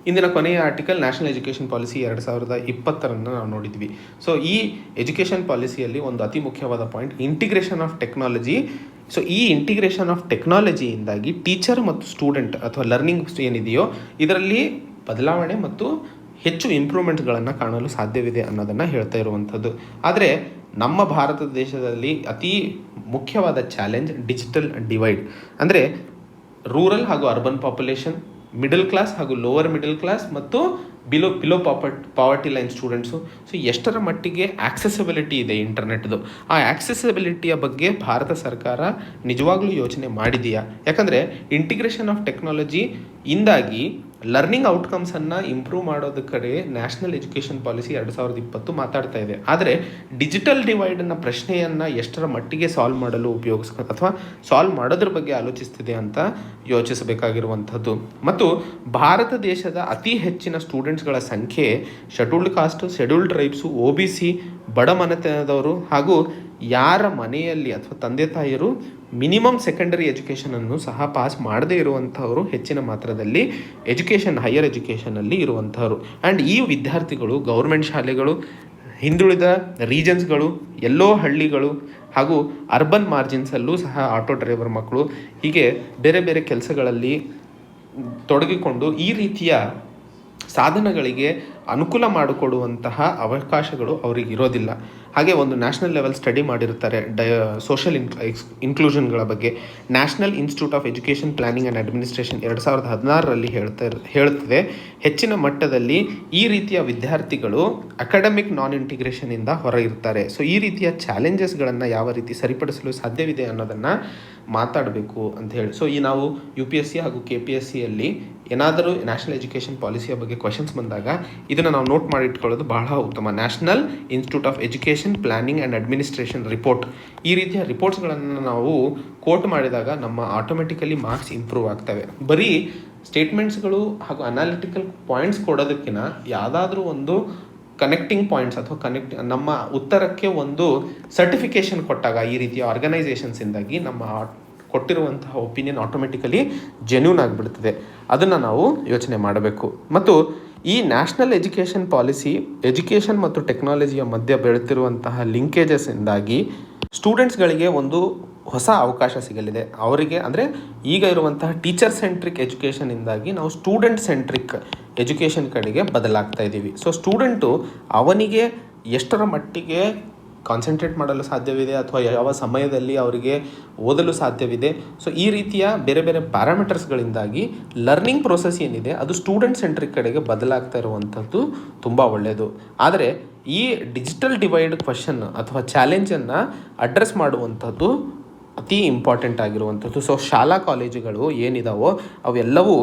ಇಂದಿನ ಕೊನೆಯ ಆರ್ಟಿಕಲ್ ನ್ಯಾಷನಲ್ ಎಜುಕೇಷನ್ ಪಾಲಿಸಿ 2020 ನಾವು ನೋಡಿದ್ವಿ. ಸೊ ಈ ಎಜುಕೇಷನ್ ಪಾಲಿಸಿಯಲ್ಲಿ ಒಂದು ಅತಿ ಮುಖ್ಯವಾದ point integration of technology. So ಈ ಇಂಟಿಗ್ರೇಷನ್ ಆಫ್ ಟೆಕ್ನಾಲಜಿಯಿಂದಾಗಿ ಟೀಚರ್ ಮತ್ತು ಸ್ಟೂಡೆಂಟ್ ಅಥವಾ ಲರ್ನಿಂಗ್ ಏನಿದೆಯೋ ಇದರಲ್ಲಿ ಬದಲಾವಣೆ ಮತ್ತು ಹೆಚ್ಚು ಇಂಪ್ರೂವ್ಮೆಂಟ್ಗಳನ್ನು ಕಾಣಲು ಸಾಧ್ಯವಿದೆ ಅನ್ನೋದನ್ನು ಹೇಳ್ತಾ ಇರುವಂಥದ್ದು. ಆದರೆ ನಮ್ಮ ಭಾರತ ದೇಶದಲ್ಲಿ ಅತಿ ಮುಖ್ಯವಾದ ಚಾಲೆಂಜ್ ಡಿಜಿಟಲ್ ಡಿವೈಡ್. ಅಂದರೆ ರೂರಲ್ ಹಾಗೂ ಅರ್ಬನ್ ಪಾಪ್ಯುಲೇಷನ್, ಮಿಡಲ್ ಕ್ಲಾಸ್ ಹಾಗೂ ಲೋವರ್ ಮಿಡಲ್ ಕ್ಲಾಸ್ ಮತ್ತು below poverty line students. So ಎಷ್ಟರ ಮಟ್ಟಿಗೆ ಆಕ್ಸೆಸಿಬಿಲಿಟಿ ಇದೆ ಇಂಟರ್ನೆಟ್ದು, ಆ ಆಕ್ಸೆಸಿಬಿಲಿಟಿಯ ಬಗ್ಗೆ ಭಾರತ ಸರ್ಕಾರ ನಿಜವಾಗ್ಲೂ ಯೋಚನೆ ಮಾಡಿದೆಯಾ? ಯಾಕಂದರೆ ಇಂಟಿಗ್ರೇಷನ್ ಆಫ್ ಟೆಕ್ನಾಲಜಿ ಇಂದಾಗಿ ಲರ್ನಿಂಗ್ ಔಟ್ಕಮ್ಸನ್ನು ಇಂಪ್ರೂವ್ ಮಾಡೋದ ಕಡೆ ನ್ಯಾಷನಲ್ ಎಜುಕೇಷನ್ ಪಾಲಿಸಿ 2020 ಮಾತಾಡ್ತಾ ಇದೆ. ಆದರೆ ಡಿಜಿಟಲ್ ಡಿವೈಡನ್ನ ಪ್ರಶ್ನೆಯನ್ನು ಎಷ್ಟರ ಮಟ್ಟಿಗೆ ಸಾಲ್ವ್ ಮಾಡಲು ಅಥವಾ ಸಾಲ್ವ್ ಮಾಡೋದ್ರ ಬಗ್ಗೆ ಆಲೋಚಿಸ್ತಿದೆ ಅಂತ ಯೋಚಿಸಬೇಕಾಗಿರುವಂಥದ್ದು. ಮತ್ತು ಭಾರತ ದೇಶದ ಅತಿ ಹೆಚ್ಚಿನ ಸ್ಟೂಡೆಂಟ್ಸ್ಗಳ ಸಂಖ್ಯೆ scheduled cost, scheduled tribes, OBC, ಬಡ ಮನೆತನದವರು ಹಾಗೂ ಯಾರ ಮನೆಯಲ್ಲಿ ಅಥವಾ ತಂದೆ ತಾಯಿಯರು ಮಿನಿಮಮ್ ಸೆಕೆಂಡರಿ ಎಜುಕೇಷನನ್ನು ಸಹ ಪಾಸ್ ಮಾಡದೇ ಇರುವಂಥವರು ಹೆಚ್ಚಿನ ಮಾತ್ರದಲ್ಲಿ ಹೈಯರ್ ಎಜುಕೇಷನಲ್ಲಿ ಇರುವಂಥವ್ರು. ಆ್ಯಂಡ್ ಈ ವಿದ್ಯಾರ್ಥಿಗಳು ಗೌರ್ಮೆಂಟ್ ಶಾಲೆಗಳು, ಹಿಂದುಳಿದ ರೀಜನ್ಸ್ಗಳು, ಎಲ್ಲೋ ಹಳ್ಳಿಗಳು ಹಾಗೂ ಅರ್ಬನ್ ಮಾರ್ಜಿನ್ಸಲ್ಲೂ ಸಹ ಆಟೋ ಡ್ರೈವರ್ ಮಕ್ಕಳು ಹೀಗೆ ಬೇರೆ ಬೇರೆ ಕೆಲಸಗಳಲ್ಲಿ ತೊಡಗಿಕೊಂಡು ಈ ರೀತಿಯ ಸಾಧನಗಳಿಗೆ ಅನುಕೂಲ ಮಾಡಿಕೊಡುವಂತಹ ಅವಕಾಶಗಳು ಅವರಿಗೆ ಇರೋದಿಲ್ಲ. ಹಾಗೆ ಒಂದು ನ್ಯಾಷನಲ್ ಲೆವೆಲ್ ಸ್ಟಡಿ ಮಾಡಿರ್ತಾರೆ ಸೋಷಲ್ ಇನ್ಕ್ಲೂಷನ್ಗಳ ಬಗ್ಗೆ. National institute of education planning and administration 2016ರಲ್ಲಿ ಹೇಳುತ್ತದೆ, ಹೆಚ್ಚಿನ ಮಟ್ಟದಲ್ಲಿ ಈ ರೀತಿಯ ವಿದ್ಯಾರ್ಥಿಗಳು ಅಕಾಡೆಮಿಕ್ ನಾನ್ ಇಂಟಿಗ್ರೇಷನಿಂದ ಹೊರ ಇರ್ತಾರೆ. ಸೊ ಈ ರೀತಿಯ ಚಾಲೆಂಜಸ್ಗಳನ್ನು ಯಾವ ರೀತಿ ಸರಿಪಡಿಸಲು ಸಾಧ್ಯವಿದೆ ಅನ್ನೋದನ್ನು ಮಾತಾಡಬೇಕು ಅಂತ ಹೇಳಿ. ಸೊ ಈ ನಾವು UPSC ಹಾಗೂ KPSCಯಲ್ಲಿ ಏನಾದರೂ ನ್ಯಾಷನಲ್ ಎಜುಕೇಷನ್ ಪಾಲಿಸಿಯ ಬಗ್ಗೆ ಕ್ವಶನ್ಸ್ ಬಂದಾಗ ಇದನ್ನು ನಾವು ನೋಟ್ ಮಾಡಿ ಇಟ್ಕೊಳ್ಳೋದು ಬಹಳ ಉತ್ತಮ. National institute of education planning and administration report, ಈ ರೀತಿಯ ರಿಪೋರ್ಟ್ಸ್ಗಳನ್ನು ನಾವು ಕೋಟ್ ಮಾಡಿದಾಗ ನಮ್ಮ ಆಟೋಮೆಟಿಕಲಿ ಮಾರ್ಕ್ಸ್ ಇಂಪ್ರೂವ್ ಆಗ್ತವೆ. ಬರೀ ಸ್ಟೇಟ್ಮೆಂಟ್ಸ್ಗಳು ಹಾಗೂ ಅನಾಲಿಟಿಕಲ್ ಪಾಯಿಂಟ್ಸ್ ಕೊಡೋದಕ್ಕಿಂತ ಯಾವುದಾದ್ರೂ ಒಂದು ಕನೆಕ್ಟಿಂಗ್ ಪಾಯಿಂಟ್ಸ್ ಅಥವಾ ನಮ್ಮ ಉತ್ತರಕ್ಕೆ ಒಂದು ಸರ್ಟಿಫಿಕೇಷನ್ ಕೊಟ್ಟಾಗ ಈ ರೀತಿಯ ಆರ್ಗನೈಸೇಷನ್ಸಿಂದಾಗಿ ನಮ್ಮ ಕೊಟ್ಟಿರುವಂತಹ ಒಪಿನಿಯನ್ ಆಟೋಮೆಟಿಕಲಿ ಜೆನ್ಯೂನ್ ಆಗಿಬಿಡ್ತದೆ. ಅದನ್ನು ನಾವು ಯೋಚನೆ ಮಾಡಬೇಕು. ಮತ್ತು ಈ ನ್ಯಾಷನಲ್ ಎಜುಕೇಷನ್ ಪಾಲಿಸಿ ಎಜುಕೇಷನ್ ಮತ್ತು ಟೆಕ್ನಾಲಜಿಯ ಮಧ್ಯೆ ಬೆಳೆತಿರುವಂತಹ ಲಿಂಕೇಜಸ್ಸಿಂದಾಗಿ ಸ್ಟೂಡೆಂಟ್ಸ್ಗಳಿಗೆ ಒಂದು ಹೊಸ ಅವಕಾಶ ಸಿಗಲಿದೆ. ಅವರಿಗೆ ಅಂದರೆ ಈಗ ಇರುವಂತಹ ಟೀಚರ್ ಸೆಂಟ್ರಿಕ್ ಎಜುಕೇಷನಿಂದಾಗಿ ನಾವು ಸ್ಟೂಡೆಂಟ್ ಸೆಂಟ್ರಿಕ್ ಎಜುಕೇಷನ್ ಕಡೆಗೆ ಬದಲಾಗ್ತಾ ಇದ್ದೀವಿ. ಸೊ ಸ್ಟೂಡೆಂಟು ಅವನಿಗೆ ಎಷ್ಟರ ಮಟ್ಟಿಗೆ ಕಾನ್ಸಂಟ್ರೇಟ್ ಮಾಡಲು ಸಾಧ್ಯವಿದೆ ಅಥವಾ ಯಾವ ಸಮಯದಲ್ಲಿ ಅವರಿಗೆ ಓದಲು ಸಾಧ್ಯವಿದೆ. ಸೊ ಈ ರೀತಿಯ ಬೇರೆ ಬೇರೆ ಪ್ಯಾರಾಮೀಟರ್ಸ್ಗಳಿಂದಾಗಿ ಲರ್ನಿಂಗ್ ಪ್ರೋಸೆಸ್ ಏನಿದೆ ಅದು ಸ್ಟೂಡೆಂಟ್ ಸೆಂಟ್ರಿಕ್ ಕಡೆಗೆ ಬದಲಾಗ್ತಾ ಇರುವಂಥದ್ದು ತುಂಬ ಒಳ್ಳೆಯದು. ಆದರೆ ಈ ಡಿಜಿಟಲ್ ಡಿವೈಡ್ ಕ್ವಶನ್ ಅಥವಾ ಚಾಲೆಂಜನ್ನು ಅಡ್ರೆಸ್ ಮಾಡುವಂಥದ್ದು ಅತಿ ಇಂಪಾರ್ಟೆಂಟ್ ಆಗಿರುವಂಥದ್ದು. ಸೊ ಶಾಲಾ ಕಾಲೇಜುಗಳು ಏನಿದಾವೋ ಅವೆಲ್ಲವೂ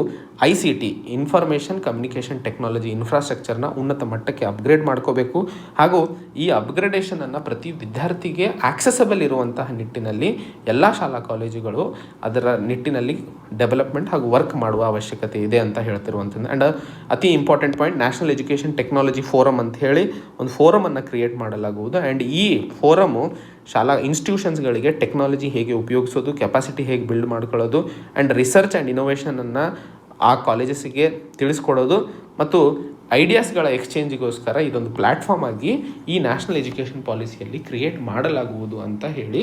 ICT ಇನ್ಫಾರ್ಮೇಷನ್ ಕಮ್ಯುನಿಕೇಷನ್ ಟೆಕ್ನಾಲಜಿ ಇನ್ಫ್ರಾಸ್ಟ್ರಕ್ಚರ್ನ ಉನ್ನತ ಮಟ್ಟಕ್ಕೆ ಅಪ್ಗ್ರೇಡ್ ಮಾಡ್ಕೋಬೇಕು. ಹಾಗೂ ಈ ಅಪ್ಗ್ರೇಡೇಷನನ್ನು ಪ್ರತಿ ವಿದ್ಯಾರ್ಥಿಗೆ ಆಕ್ಸೆಸಬಲ್ ಇರುವಂತಹ ನಿಟ್ಟಿನಲ್ಲಿ ಎಲ್ಲ ಶಾಲಾ ಕಾಲೇಜುಗಳು ಅದರ ನಿಟ್ಟಿನಲ್ಲಿ ಡೆವಲಪ್ಮೆಂಟ್ ಹಾಗೂ ವರ್ಕ್ ಮಾಡುವ ಅವಶ್ಯಕತೆ ಇದೆ ಅಂತ ಹೇಳ್ತಿರುವಂಥದ್ದು. ಆ್ಯಂಡ್ ಅತಿ important point, national education technology forum ಅಂತ ಹೇಳಿ ಒಂದು ಫೋರಮನ್ನು ಕ್ರಿಯೇಟ್ ಮಾಡಲಾಗುವುದು. ಆ್ಯಂಡ್ ಈ ಫೋರಮು ಶಾಲಾ ಇನ್ಸ್ಟಿಟ್ಯೂಷನ್ಸ್ಗಳಿಗೆ ಟೆಕ್ನಾಲಜಿ ಹೇಗೆ ಉಪಯೋಗಿಸೋದು, ಕೆಪಾಸಿಟಿ ಹೇಗೆ ಬಿಲ್ಡ್ ಮಾಡ್ಕೊಳ್ಳೋದು ಆ್ಯಂಡ್ ರಿಸರ್ಚ್ ಆ್ಯಂಡ್ ಇನೋವೇಷನನ್ನು ಆ ಕಾಲೇಜಸ್ಸಿಗೆ ತಿಳಿಸ್ಕೊಡೋದು ಮತ್ತು ಐಡಿಯಾಸ್ಗಳ ಎಕ್ಸ್ಚೇಂಜಿಗೋಸ್ಕರ ಇದೊಂದು ಪ್ಲ್ಯಾಟ್ಫಾರ್ಮ್ ಆಗಿ ಈ ನ್ಯಾಷನಲ್ ಎಜುಕೇಷನ್ ಪಾಲಿಸಿಯಲ್ಲಿ ಕ್ರಿಯೇಟ್ ಮಾಡಲಾಗುವುದು ಅಂತ ಹೇಳಿ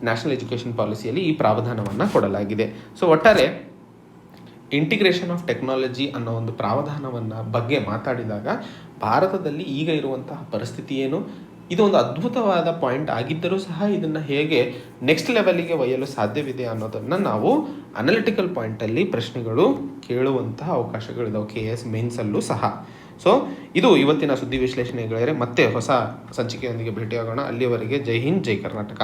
ನ್ಯಾಷನಲ್ ಎಜುಕೇಷನ್ ಪಾಲಿಸಿಯಲ್ಲಿ ಈ ಪ್ರಾವಧಾನವನ್ನು ಕೊಡಲಾಗಿದೆ. ಸೊ ಒಟ್ಟಾರೆ ಇಂಟಿಗ್ರೇಷನ್ ಆಫ್ ಟೆಕ್ನಾಲಜಿ ಅನ್ನೋ ಒಂದು ಪ್ರಾವಧಾನವನ್ನು ಬಗ್ಗೆ ಮಾತಾಡಿದಾಗ ಭಾರತದಲ್ಲಿ ಈಗ ಇರುವಂತಹ ಪರಿಸ್ಥಿತಿ ಏನು, ಇದು ಒಂದು ಅದ್ಭುತವಾದ ಪಾಯಿಂಟ್ ಆಗಿದ್ದರೂ ಸಹ ಇದನ್ನು ಹೇಗೆ ನೆಕ್ಸ್ಟ್ ಲೆವೆಲಿಗೆ ಒಯ್ಯಲು ಸಾಧ್ಯವಿದೆ ಅನ್ನೋದನ್ನು ನಾವು ಅನಾಲಿಟಿಕಲ್ ಪಾಯಿಂಟಲ್ಲಿ ಪ್ರಶ್ನೆಗಳು ಕೇಳುವಂತಹ ಅವಕಾಶಗಳಿದಾವೆ KS ಮೇನ್ಸಲ್ಲೂ ಸಹ. ಸೊ ಇದು ಇವತ್ತಿನ ಸುದ್ದಿ ವಿಶ್ಲೇಷಣೆಗಳೇ. ಮತ್ತೆ ಹೊಸ ಸಂಚಿಕೆಯೊಂದಿಗೆ ಭೇಟಿಯಾಗೋಣ. ಅಲ್ಲಿಯವರೆಗೆ ಜೈ ಹಿಂದ್, ಜೈ ಕರ್ನಾಟಕ.